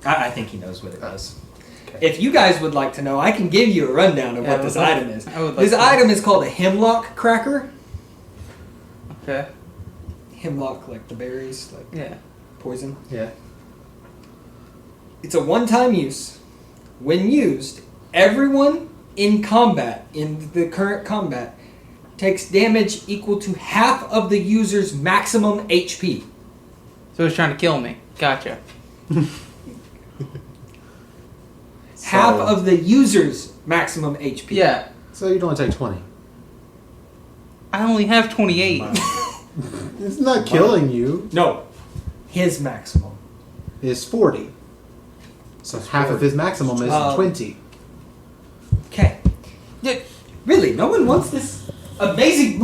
I think he knows what it does. Okay. If you guys would like to know, I can give you a rundown of Yeah, what I this would like- item is. I would like This to. item is called a hemlock cracker. Okay. Hemlock, like the berries, like Yeah. poison. Yeah. It's a one-time use. When used, everyone in combat, in the current combat, takes damage equal to half of the user's maximum HP. So he's trying to kill me. Gotcha. Half So- of the user's maximum HP. Yeah. So you'd only take 20. I only have 28. It's not killing you. No. His maximum. It's 40. So half of his maximum is 20. Okay. Yeah, really, no one wants this amazing...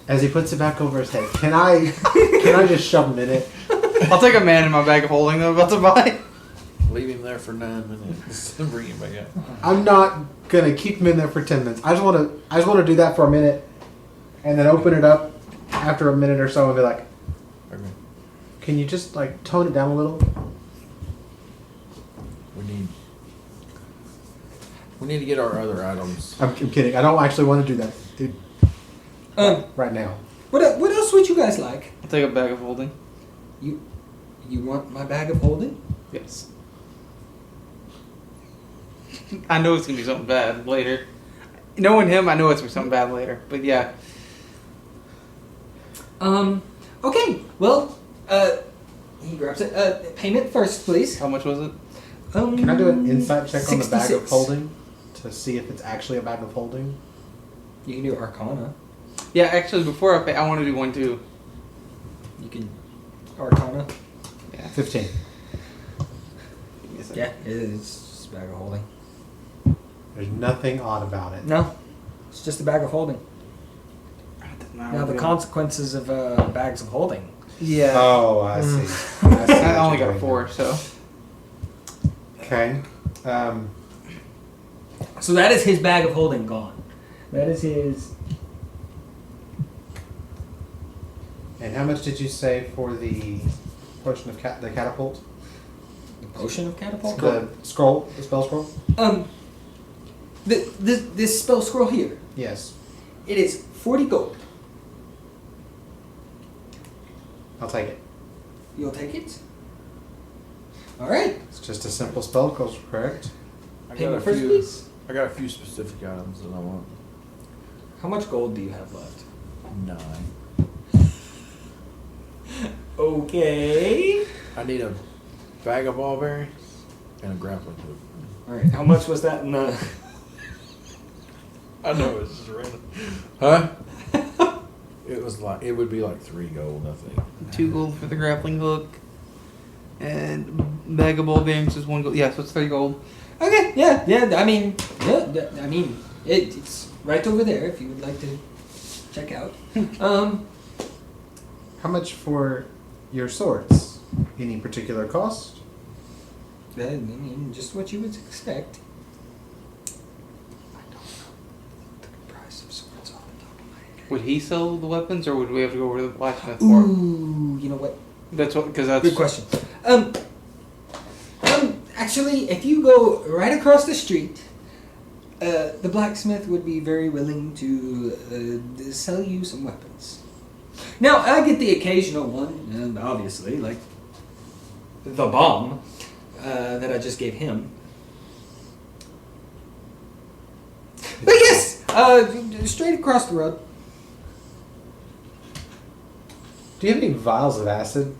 As he puts it back over his head, can I just shove him in it? I'll take a man in my bag of holding that I'm about to buy. Leave him there for 9 minutes. Bring him back out. I'm not gonna keep him in there for 10 minutes. I just wanna do that for a minute, and then open it up after a minute or so and be like, Okay. can you just like tone it down a little? We need to get our other items. I'm kidding. I don't actually want to do that, dude. Right now. What else would you guys like? I'll take a bag of holding. You want my bag of holding? Yes. I know it's gonna be something bad later. Knowing him, I know it's gonna be something bad later. But yeah. Okay. Well, he grabs it. Payment first, please. How much was it? Can I do an insight check on the bag of 66. holding to see if it's actually a bag of holding? You can do Arcana. Yeah, actually, before I pay, I want to do one too. You can Arcana. Yeah. 15. Give me a second. Yeah, it's just a bag of holding. There's nothing odd about it. No, it's just a bag of holding. Now the consequences of bags of holding. Yeah. Oh, I see. I see what I only you're got doing 4, so. Okay. So that is his bag of holding gone. That is his. And how much did you say for the portion of the catapult? The potion of catapult. The scroll, the spell scroll? This spell scroll here. Yes. It is 40 gold. I'll take it. You'll take it. All right. It's just a simple spell, correct? Payment first, please. I got a few specific items that I want. How much gold do you have left? 9. Okay. I need a bag of ball berries and a grappling hook. All right. How much was that in the? I know it's just random. Huh? It would be like 3 gold, I think. 2 gold for the grappling hook. And bag of ball bearings is 1 gold. Yeah, so it's 3 gold. Okay. Yeah. I mean, it's right over there if you would like to check out. How much for your swords? Any particular cost? I mean, just what you would expect. I don't know the price of swords off the top of my head. Would he sell the weapons, or would we have to go over to the blacksmith for him? Ooh, you know what? That's what, because that's Good question. Actually, if you go right across the street, the blacksmith would be very willing to sell you some weapons. Now, I get the occasional one, obviously, like the bomb that I just gave him. But yes, straight across the road. Do you have any vials of acid?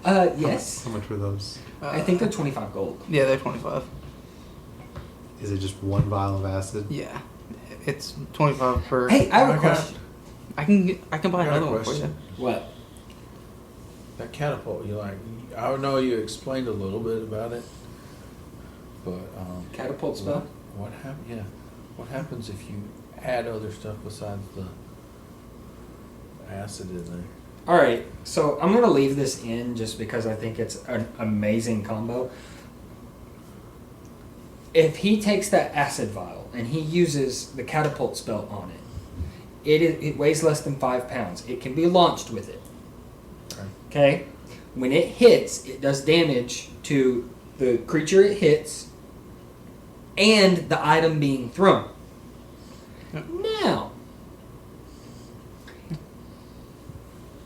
Yes. How much were those? I think they're 25 gold. Yeah, they're 25. Is it just one vial of acid? Yeah, it's 25 per. Hey, I have a Okay. question. I can buy I got a another one for you. question. What? That catapult, I know you explained a little bit about it, but Catapult spell? What happens? Yeah, what happens if you add other stuff besides the acid in there? All right, so I'm gonna leave this in just because I think it's an amazing combo. If he takes that acid vial and he uses the catapult spell on it, it weighs less than 5 pounds. It can be launched with it. Okay? When it hits, it does damage to the creature it hits and the item being thrown. Now,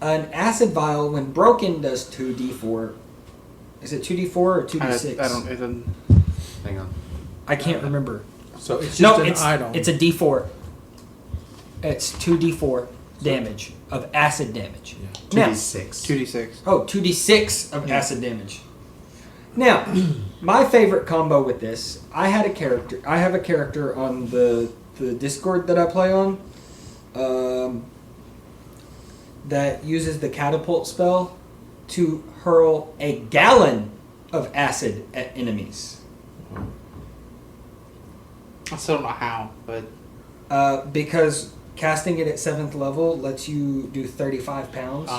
an acid vial, when broken, does 2d4. Is it 2d4 or 2d6? I don't. It doesn't. Hang on. I can't remember. So it's just No, an it's item. it's a d4. It's 2d4 damage of acid damage. Yeah. Now, 2d6. 2d6. oh, 2d6 of acid damage. Now, my favorite combo with this, I have a character on the Discord that I play on that uses the catapult spell to hurl a gallon of acid at enemies. I still don't know how, but Because casting it at 7th level lets you do 35 pounds.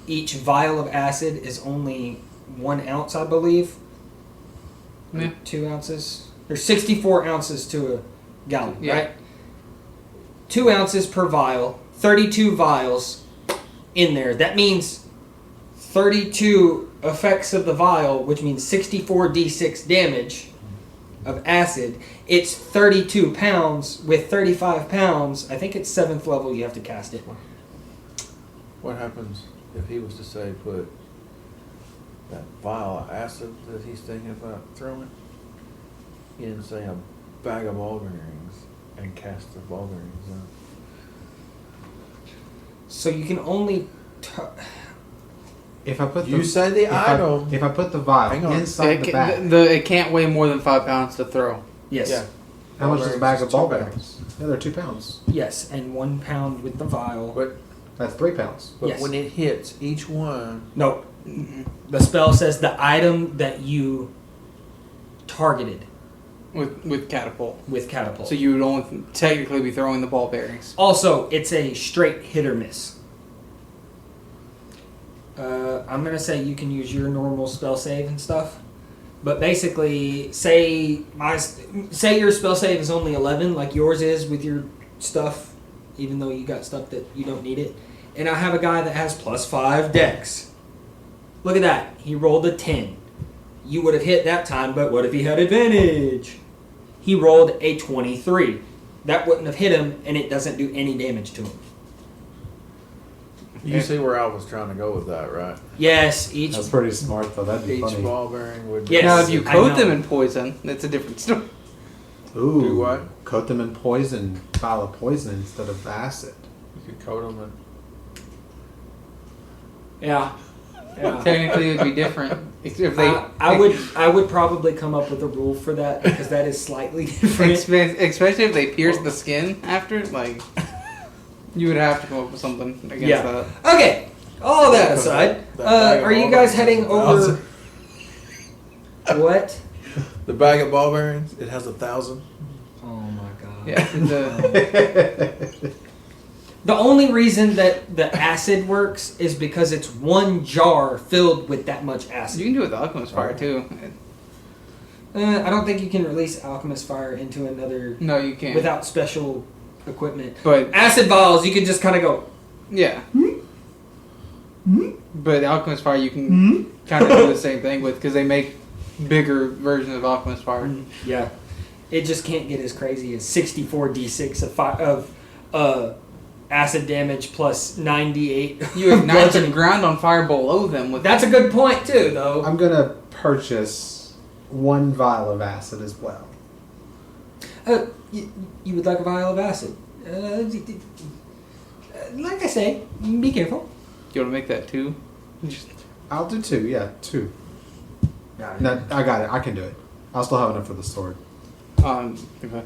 Each vial of acid is only 1 ounce, I believe. Yeah. 2 ounces. There's 64 ounces to a gallon, Yeah. right? 2 ounces per vial, 32 vials in there. That means 32 effects of the vial, which means 64d6 damage of acid. It's 32 pounds with 35 pounds. I think it's 7th level you have to cast it. What happens if he was to say put that vial of acid that he's thinking about throwing in, say, a bag of ball bearings and cast the ball bearings out? So you can only... If I put You say the item. if I put the vial Hang on. inside the bag, it can't weigh more than 5 pounds to throw. Yes. Yeah. how much is a Ball bag bearings of is ball 2 bearings? Yeah, they're 2 pounds. Yes, and 1 pound with the vial. But That's 3 pounds. Yes. when it hits each one, No. The spell says the item that you targeted With catapult. with catapult. So you would only technically be throwing the ball bearings. Also, it's a straight hit or miss. I'm going to say you can use your normal spell save and stuff. But basically, say your spell save is only 11, like yours is with your stuff, even though you got stuff that you don't need it. And I have a guy that has +5 dex. Look at that. He rolled a 10. You would have hit that time, but what if he had advantage? He rolled a 23. That wouldn't have hit him, and it doesn't do any damage to him. you see where I was trying to go with that, right? Yes, each... That's pretty smart, though. That'd be Each funny. ball bearing would. Yes. Now, if you I coat know. them in poison, that's a different story. Ooh. Do what? Coat them in poison, vial of poison instead of acid. You could coat them Yeah. Yeah. Technically, it would be different. If they, I would probably come up with a rule for that because that is slightly different. especially if they pierce the skin after, like, you would have to come up with something against Yeah. that. Okay. All that aside, That bag of are you ball guys bearings heading is over? What? The bag of ball bearings, it has 1,000. Oh my god. Yeah. The only reason that the acid works is because it's one jar filled with that much acid. You can do it with the alchemist fire too. I don't think you can release alchemist fire into another No, you can't. without special equipment. But Acid vials, you can just kind of go. yeah. But alchemist fire, you can kind of do the same thing with because they make bigger versions of alchemist fire. Yeah, it just can't get as crazy as 64d6 of acid damage plus 98. You ignite the bludgeoning. ground on fire below them with. That's a good point too, though. I'm gonna purchase 1 vial of acid as well. You would like a vial of acid? Like I say, be careful. You want to make that too? Just I'll do 2. Yeah, 2. Got No, I got it. I can do it. I'll still have enough for the sword. okay.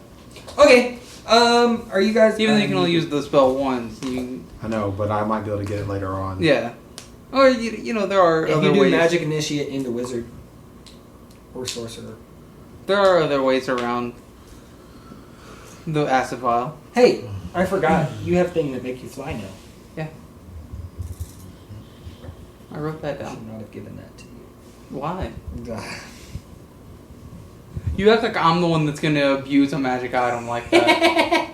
Okay. Are you guys? Even though you can only use the spell once, you I know, but I might be able to get it later on. yeah. Or you know there are If other you do ways. magic initiate into wizard or sorcerer. There are other ways around the acid vial. Hey, I forgot. You have things that make you fly now. Yeah. I wrote that I down. should not have given that to you. Why? You act like I'm the one that's going to abuse a magic item like that.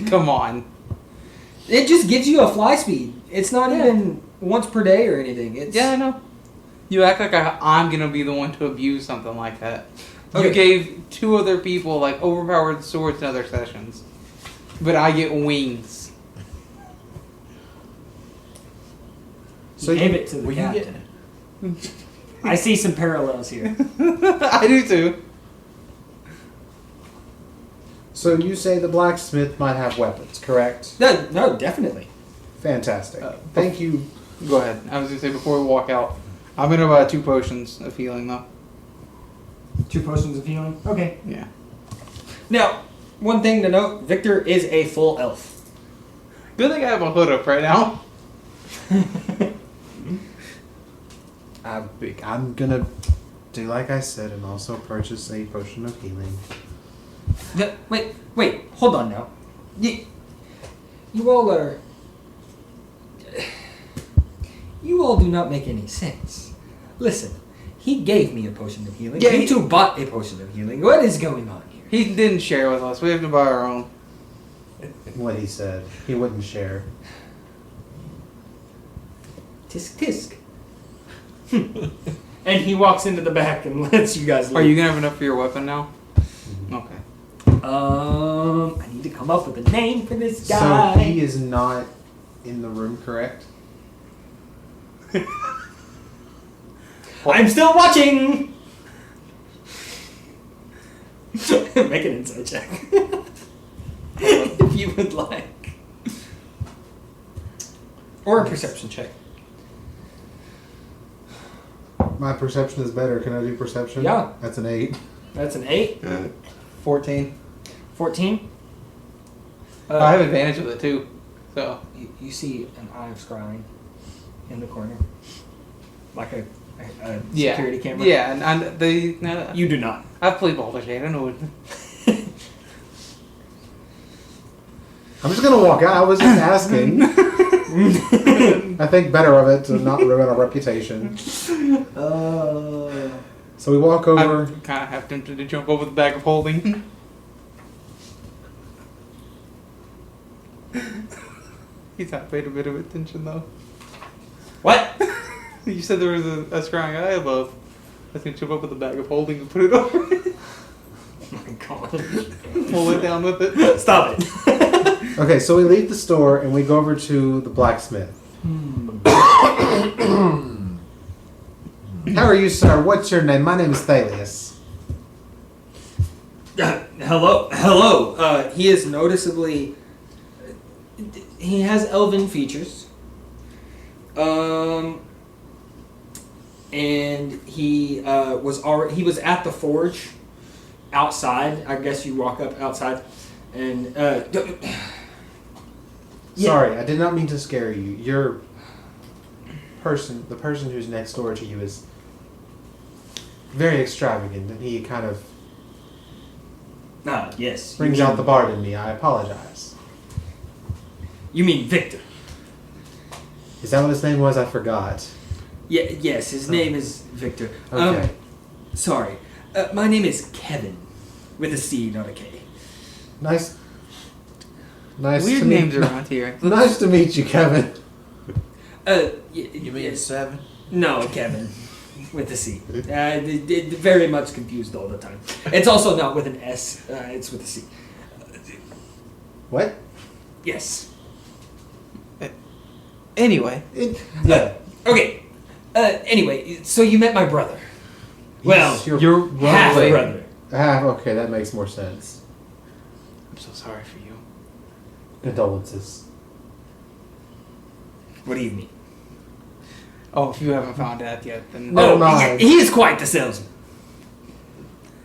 Come on. It just gives you a fly speed. It's not even once per day or anything. It's Yeah, I know. You act like I'm going to be the one to abuse something like that. Okay. You gave 2 other people like overpowered swords in other sessions. But I get wings. So you gave it to the Will you captain. get? I see some parallels here. I do too. So you say the blacksmith might have weapons, correct? No, definitely. Fantastic. Thank you. Go ahead. I was going to say before we walk out, I'm going to buy 2 potions of healing though. 2 potions of healing. Okay. Yeah. Now, one thing to note: Victor is a full elf. Good thing I have a hood up right now. I'm gonna do like I said and also purchase a potion of healing. No, wait, hold on now. You all are. You all do not make any sense. Listen, he gave me a potion of healing. Yeah, You 2 bought a potion of healing. What is going on here? He didn't share with us. We have to buy our own. What he said. He wouldn't share. Tisk tisk. And he walks into the back and lets you guys leave. Are you going to have enough for your weapon now? Okay. I need to come up with a name for this guy. So he is not in the room, correct? I'm still watching! Make an insight check. If you would like. Or a perception check. My perception is better. Can I do perception? Yeah. That's an 8. That's an 8. 14. 14. I have advantage of it too. So You see an eye of scrying in the corner. Like a security camera. Yeah, and the You do not. I've played Baldur's Gate. I know it. I'm just gonna walk out. I was just asking. I think better of it to not ruin our reputation. So we walk over. I'm kind of half tempted to jump over the bag of holding. He's not paid a bit of attention though. What? You said there was a scrying eye above. I was gonna jump up with the bag of holding and put it over. Oh my god. Pull it down with it. Stop it. Okay, so we leave the store and we go over to the blacksmith. How are you, sir? What's your name? My name is Thalius. Hello. He is noticeably. He has elven features. And he was at the forge outside. I guess you walk up outside, and yeah. Sorry, I did not mean to scare you. The person who's next door to you very extravagant, and he kind of Ah, yes. you brings mean- out the bard in me. I apologize. You mean Victor? Is that what his name was? I forgot. Yeah, yes, his name is Victor. Okay. Sorry. My name is Kevin. With a C, not a K. Nice. Nice Weird to meet names around here. Nice to meet you, Kevin. You mean 7? No, Kevin. With a C. Very much confused all the time. It's also not with an S. It's with a C. What? Yes. Anyway, Okay. Anyway, so you met my brother. Well, Your your half brother. brother. Okay, that makes more sense. I'm so sorry for you. Condolences. What do you mean? Oh, if you haven't found out yet, then No, mind. he is quite the salesman.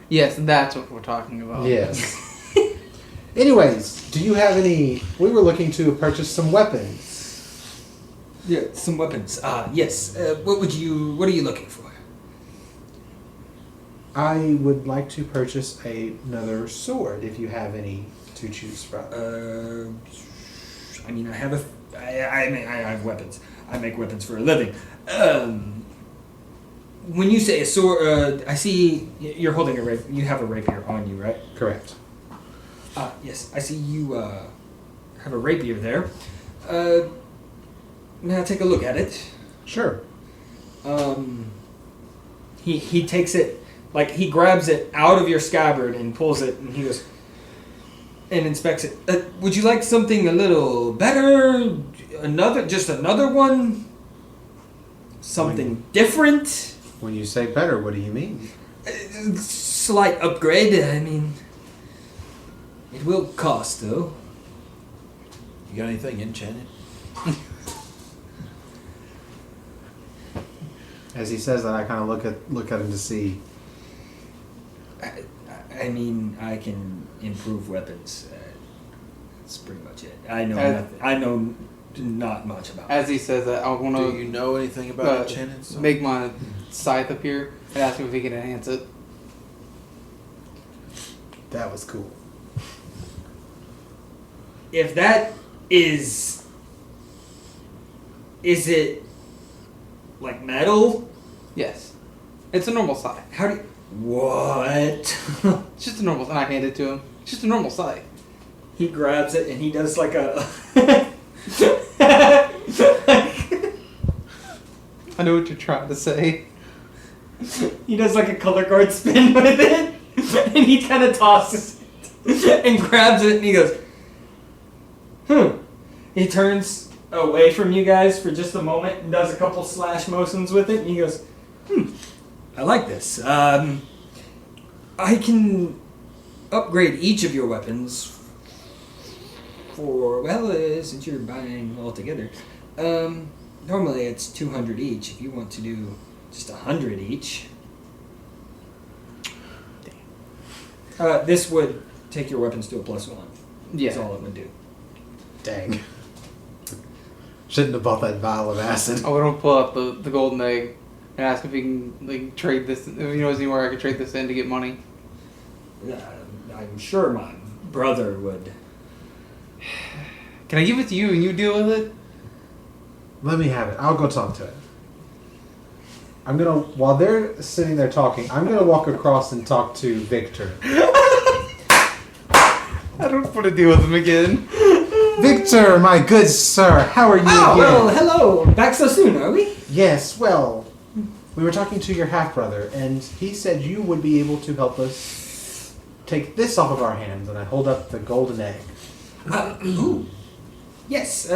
yes, that's what we're talking about. Yes. Anyways, do you have any... We were looking to purchase some weapons. Yeah, some weapons. Yes. What are you looking for? I would like to purchase another sword, if you have any to choose from. I mean, I have I have weapons. I make weapons for a living. When you say a sword, I see you're holding a rapier. You have a rapier on you, right? Correct. Yes, I see you have a rapier there. May I take a look at it? Sure. He takes it, like he grabs it out of your scabbard and pulls it, and he goes and inspects it. Would you like something a little better? Another one? Something different? When you say better, what do you mean? Slight upgrade. I mean, it will cost though. You got anything enchanted? As he says that, I kind of look at him to see. I mean, I can improve weapons. That's pretty much it. I know nothing. I know not much about it. As he says that, I want Do you to know anything about enchanted stuff? make my scythe appear and ask him if he can enhance it. That was cool. If that is it like metal? Yes. It's a normal scythe. How do you, what? It's just a normal, and I hand it to him. It's just a normal scythe. He grabs it and he does like a I know what you're trying to say. he does like a color guard spin with it, and he kind of tosses it and grabs it, and he goes, He turns away from you guys for just a moment and does a couple slash motions with it, and he goes, I like this. I can upgrade each of your weapons for, well, since you're buying all together. Normally it's 200 each. If you want to do just 100 each. This would take your weapons to a +1. Yeah. That's all it would do. Dang. Shouldn't have bought that vial of acid. I want to pull out the golden egg and ask if he can like trade this. If he knows anywhere I can trade this in to get money. I'm sure my brother would. Can I give it to you and you deal with it? Let me have it. I'll go talk to it. I'm gonna, while they're sitting there talking, I'm gonna walk across and talk to Victor. I don't want to deal with him again. Victor, my good sir, how are you Oh, again? well, hello. Back so soon, are we? Yes, well, we were talking to your half-brother, and he said you would be able to help us take this off of our hands, and I hold up the golden egg. Ooh. Yes.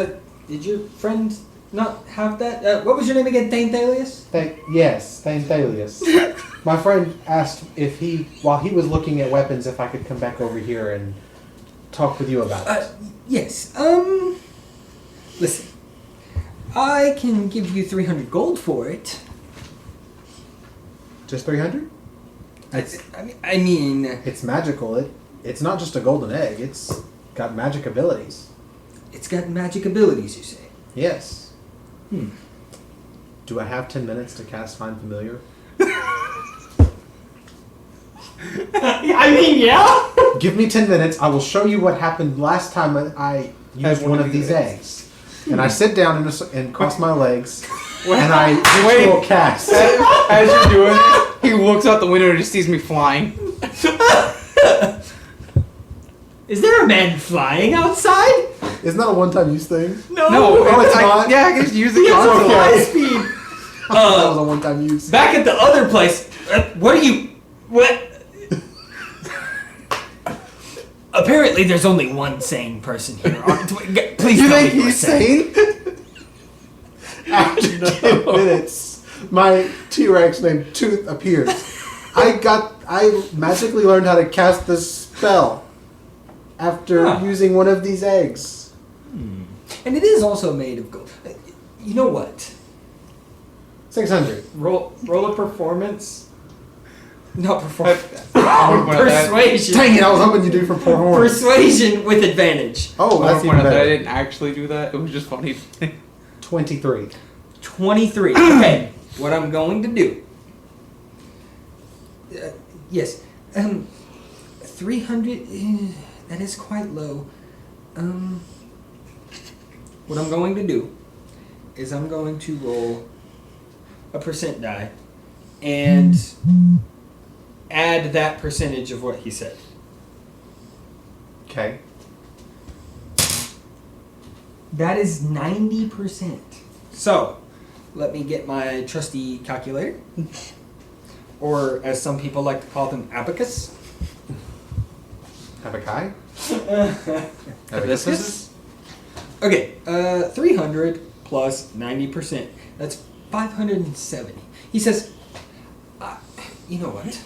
Did your friend not have that? What was your name again? Thanthalius? Yes, Thanthalius. My friend asked if while he was looking at weapons, if I could come back over here and talk with you about it. Yes. Listen. I can give you 300 gold for it. Just 300? I mean, It's magical. It's not just a golden egg. It's got magic abilities. it's got magic abilities, you say? Yes. Do I have 10 minutes to cast Find Familiar? I mean, yeah. Give me 10 minutes. I will show you what happened last time I used one of these eggs. And I sit down and cross my legs, and I ritual cast. As you're doing it, he looks out the window and just sees me flying. Is there a man flying outside? Isn't that a one-time use thing? No. Oh, it's not? Yeah, I can just use it He has a constantly. fly speed. That was a one-time use. Back at the other place. What are you? What? Apparently, there's only one sane person here. Please You tell think me you're he's sane. sane? After 10 minutes, my T-Rex named Tooth appears. I magically learned how to cast this spell after Huh. using one of these eggs. And it is also made of gold. You know what? 600. Roll a performance. Not performance. I would point out that- Persuasion. Dang it, I was hoping you'd do for poor horns. Persuasion with advantage. Oh, I that's want to even point out that I better. didn't actually do that. It was just funny. 23. 23. Okay. What I'm going to do. Yes. 300. That is quite low. What I'm going to do is I'm going to roll a percent die and add that percentage of what he said. Okay. That is 90%. So, let me get my trusty calculator. Or, as some people like to call them, abacus. Abakai? This is Okay, 300 plus 90%. That's 570. He says, you know what?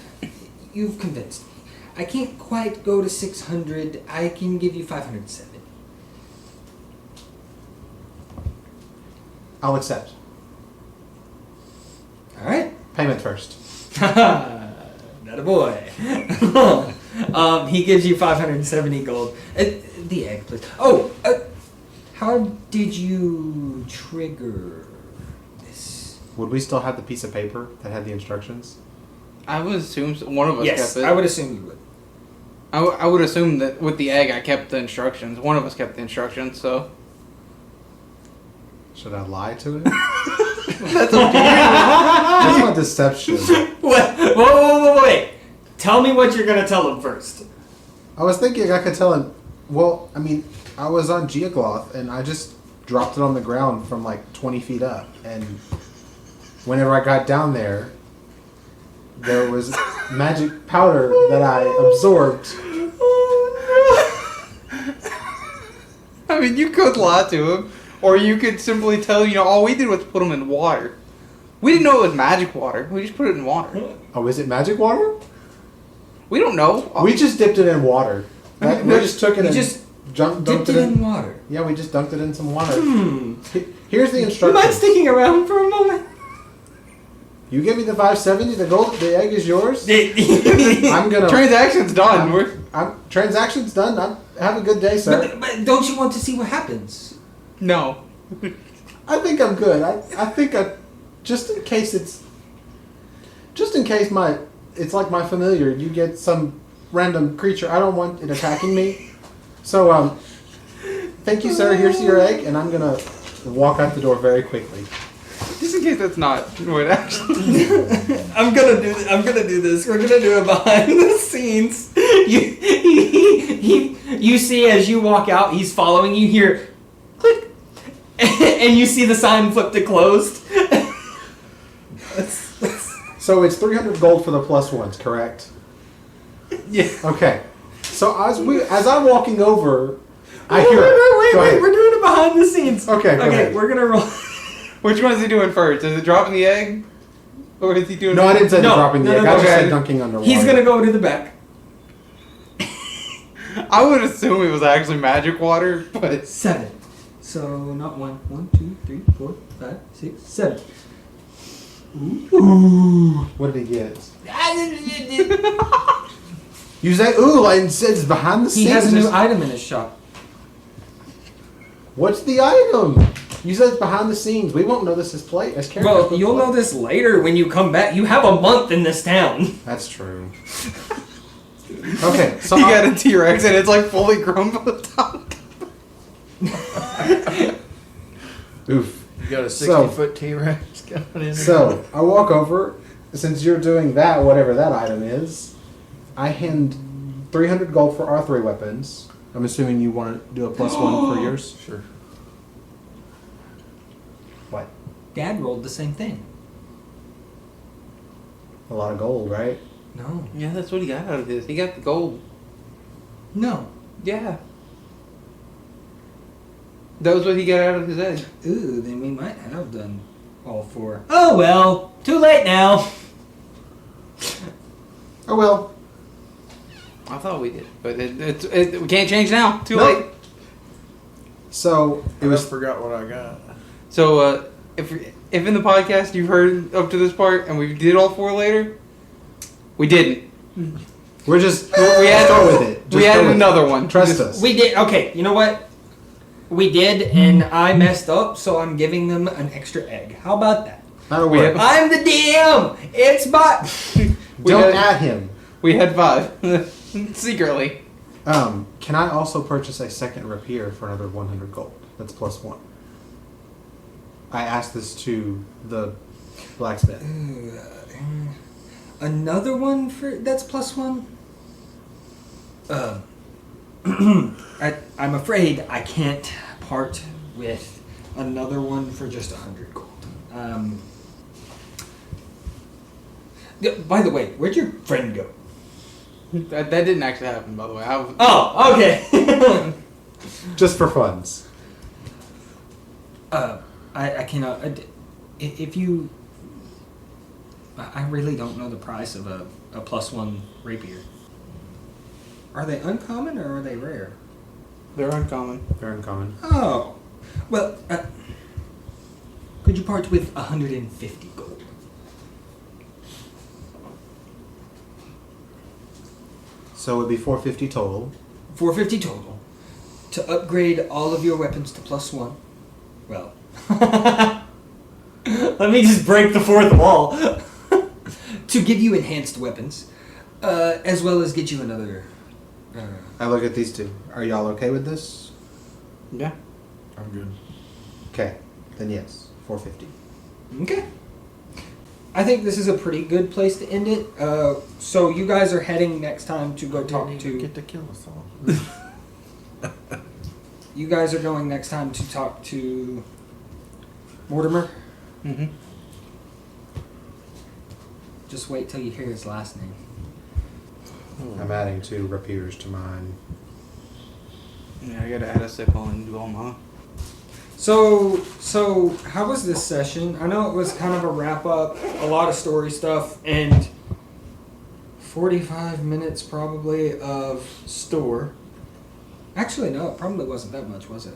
You've convinced me. I can't quite go to 600. I can give you 570. I'll accept. All right. Payment first. Not a boy. He gives you 570 gold. The egg, please. Oh, how did you trigger this? Would we still have the piece of paper that had the instructions? I would assume one of us Yes, kept it. I would assume you would. I would assume that with the egg, I kept the instructions. One of us kept the instructions, so. Should I lie to it? That's okay. That's my deception. What? Whoa, wait. Tell me what you're going to tell him first. I was thinking I could tell him, well, I mean, I was on Geogloth and I just dropped it on the ground from like 20 feet up. And whenever I got down there, there was magic powder that I absorbed. I mean, you could lie to him, or you could simply tell, all we did was put them in water. We didn't know it was magic water. We just put it in water. Oh, is it magic water? We don't know. We just dipped it in water. We just took it You and just dunked dipped it it in water. Yeah, we just dunked it in some water. Hmm. Here's the You mind instructions. sticking around for a moment? You give me the 570, the egg is yours. but I'm gonna. Transaction's done. Transaction's done. Have a good day, sir. don't you want to see what happens? No. I think I'm good. I think just in case it's like my familiar. You get some random creature. I don't want it attacking me. So thank you, sir. Here's your egg, and I'm gonna walk out the door very quickly. Just in case that's not what actually. I'm gonna do this. We're gonna do it behind the scenes. You see as you walk out, he's following you. Here, click, and you see the sign flip to closed. So it's 300 gold for the plus ones, correct? Yeah. Okay. So as I'm walking over, I hear. Wait, Go ahead. we're doing it behind the scenes. Okay, go ahead. We're gonna roll. Which one is he doing first? Is it dropping the egg? Or is he doing No, I didn't say No, dropping the no, egg. no, I just okay. said dunking underwater. He's gonna go to the back. I would assume it was actually magic water, but 7. So not 1, 1, 2, 3, 4, 5, 6, 7. Ooh. What did he get? You say ooh, and said it's behind the scenes. He has a new Just- item in his shop. What's the item? You said it's behind the scenes. We won't know this is play as characters. Well, but you'll play. know this later when you come back. You have a month in this town. That's true. Okay, so You got a T-Rex and it's like fully grown from the top. oof. You got a So- 60-foot T-Rex coming in there. So I walk over. Since you're doing that, whatever that item is, I hand 300 gold for our 3 weapons. I'm assuming you want to do a +1 for yours. Sure. What? Dad rolled the same thing. A lot of gold, right? No. Yeah, that's what he got out of this. He got the gold. No. Yeah. That was what he got out of his head. Ooh, then we might have done all 4. Oh well, too late now. Oh well. I thought we did, but we can't change now. Too Nope. late. So I it just was. forgot what I got. So if in the podcast you've heard up to this part and we did all 4 later, we didn't. We're just. We had go with it. We Just go added with it. another one. Trust Just- us. We did. Okay, you know what? We did, and I messed up, so I'm giving them an extra egg. How about that? That'll We work. have- I'm the DM. It's my. we Don't had- add him. We had 5 secretly. Can I also purchase a second rapier for another 100 gold? That's +1. I asked this to the blacksmith. Another one for that's +1. I'm afraid I can't part with another one for just 100 gold. By the way, where'd your friend go? That didn't actually happen, by the way. Oh, okay. Just for funds. I cannot. If you, I really don't know the price of a +1 rapier. Are they uncommon or are they rare? They're uncommon. They're uncommon. Oh, well, could you part with 150 gold? So it would be 450 total. 450 total to upgrade all of your weapons to +1. Well, let me just break the fourth wall. To give you enhanced weapons, as well as get you another. I look at these two. Are y'all okay with this? Yeah. I'm good. Okay, then yes, 450. Okay. I think this is a pretty good place to end it. So you guys are heading next time to go talk to. Get to kill us all. You guys are going next time to talk to Mortimer. Mm-hmm. Just wait till you hear his last name. I'm adding 2 rapiers to mine. Yeah, I gotta add a sickle and do all mine. So how was this session? I know it was kind of a wrap up, a lot of story stuff, and 45 minutes probably of store. Actually, no, it probably wasn't that much, was it?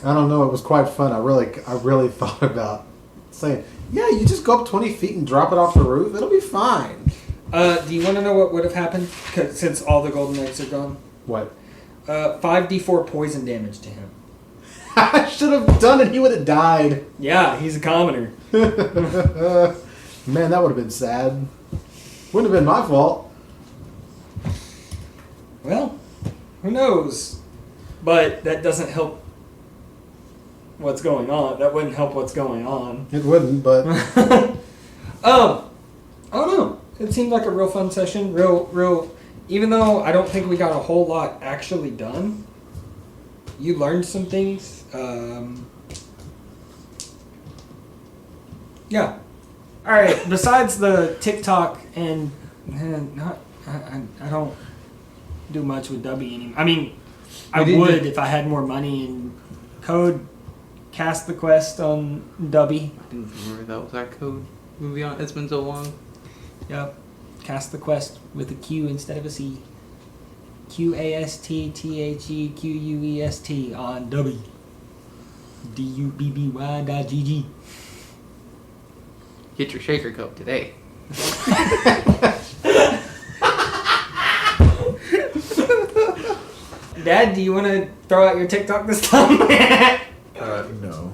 I don't know. It was quite fun. I really thought about saying, yeah, you just go up 20 feet and drop it off the roof. It'll be fine. Do you want to know what would have happened? 'Cause since all the golden eggs are gone, What? 5d4 poison damage to him. I should have done it. He would have died. Yeah, he's a commoner. Man, that would have been sad. Wouldn't have been my fault. Well, who knows? But that doesn't help what's going on. That wouldn't help what's going on. It wouldn't, but I don't know. It seemed like a real fun session. Real. Even though I don't think we got a whole lot actually done, you learned some things. Yeah. All right. Besides the TikTok and I don't do much with Dubby anymore. I mean, I We did would the- if I had more money and code cast the quest on Dubby. I didn't remember that was our code. Movie on. It's been so long. Yep. Cast the quest with a Q instead of a C. QASTTHEQUEST on W. DUBBY.GG. Get your shaker cup today. Dad, do you want to throw out your TikTok this time? No.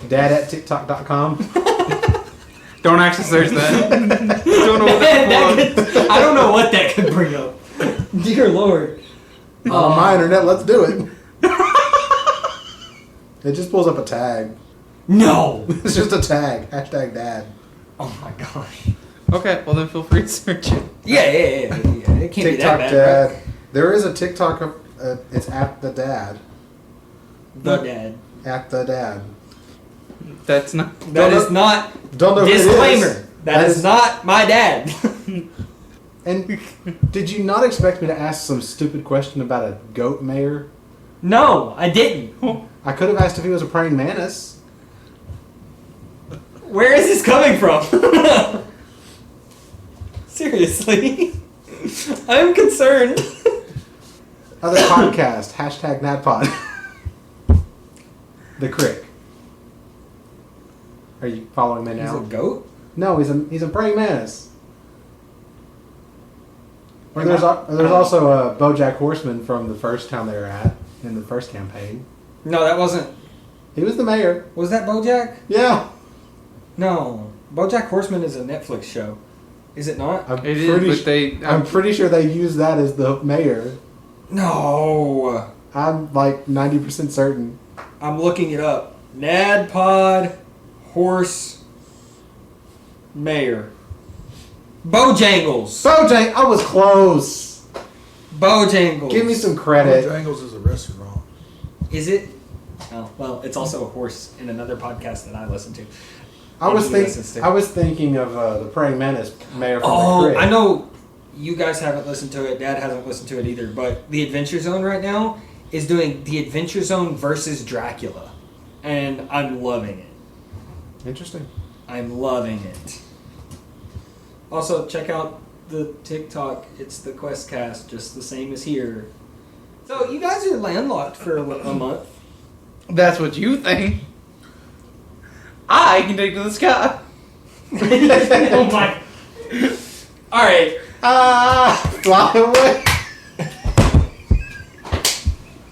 dad at tiktok.com. Don't actually search that. Don't know what That that's could- I don't know what that could bring up. Dear Lord. On my internet, let's do it. It just pulls up a tag. No. It's just a tag. Hashtag dad. Oh my gosh. Okay, well then feel free to search it. Yeah. It can't be TikTok that bad. dad. Right? There is a TikTok. It's at the dad. The dad. At the dad. That's not. That is not. Don't know who it is. Disclaimer. That is not my dad. And did you not expect me to ask some stupid question about a goat mayor? No, I didn't. I could have asked if he was a praying mantis. Where is this coming from? Seriously. I'm concerned. Other podcast. Hashtag NatPod. The Crick. Are you following me He's now? a goat? No, he's a praying mantis. Or there's also a BoJack Horseman from the first town they were at in the first campaign. No, that wasn't. He was the mayor. Was that BoJack? Yeah. No. BoJack Horseman is a Netflix show. Is it not? I'm It pretty is, but they. I'm pretty sure they use that as the mayor. No. I'm like 90% certain. I'm looking it up. NADPOD Horse Mayor. Bojangles. BoJack, I was close. Bojangles. Give me some credit. Bojangles is a restaurant. Is it? Oh, well, it's also a horse in another podcast that I listen to. I was He listens to. thinking of the praying mantis mayor from Oh, the Crick. I know you guys haven't listened to it. Dad hasn't listened to it either. But the Adventure Zone right now is doing the Adventure Zone versus Dracula. And I'm loving it. Interesting. I'm loving it. Also, check out the TikTok. It's the Questcast, just the same as here. So, you guys are landlocked for a month. That's what you think. I can take to the sky. Oh my. Alright. Fly away.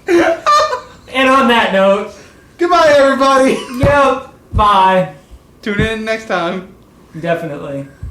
And on that note, Goodbye, everybody. yep, bye. Tune in next time. Definitely.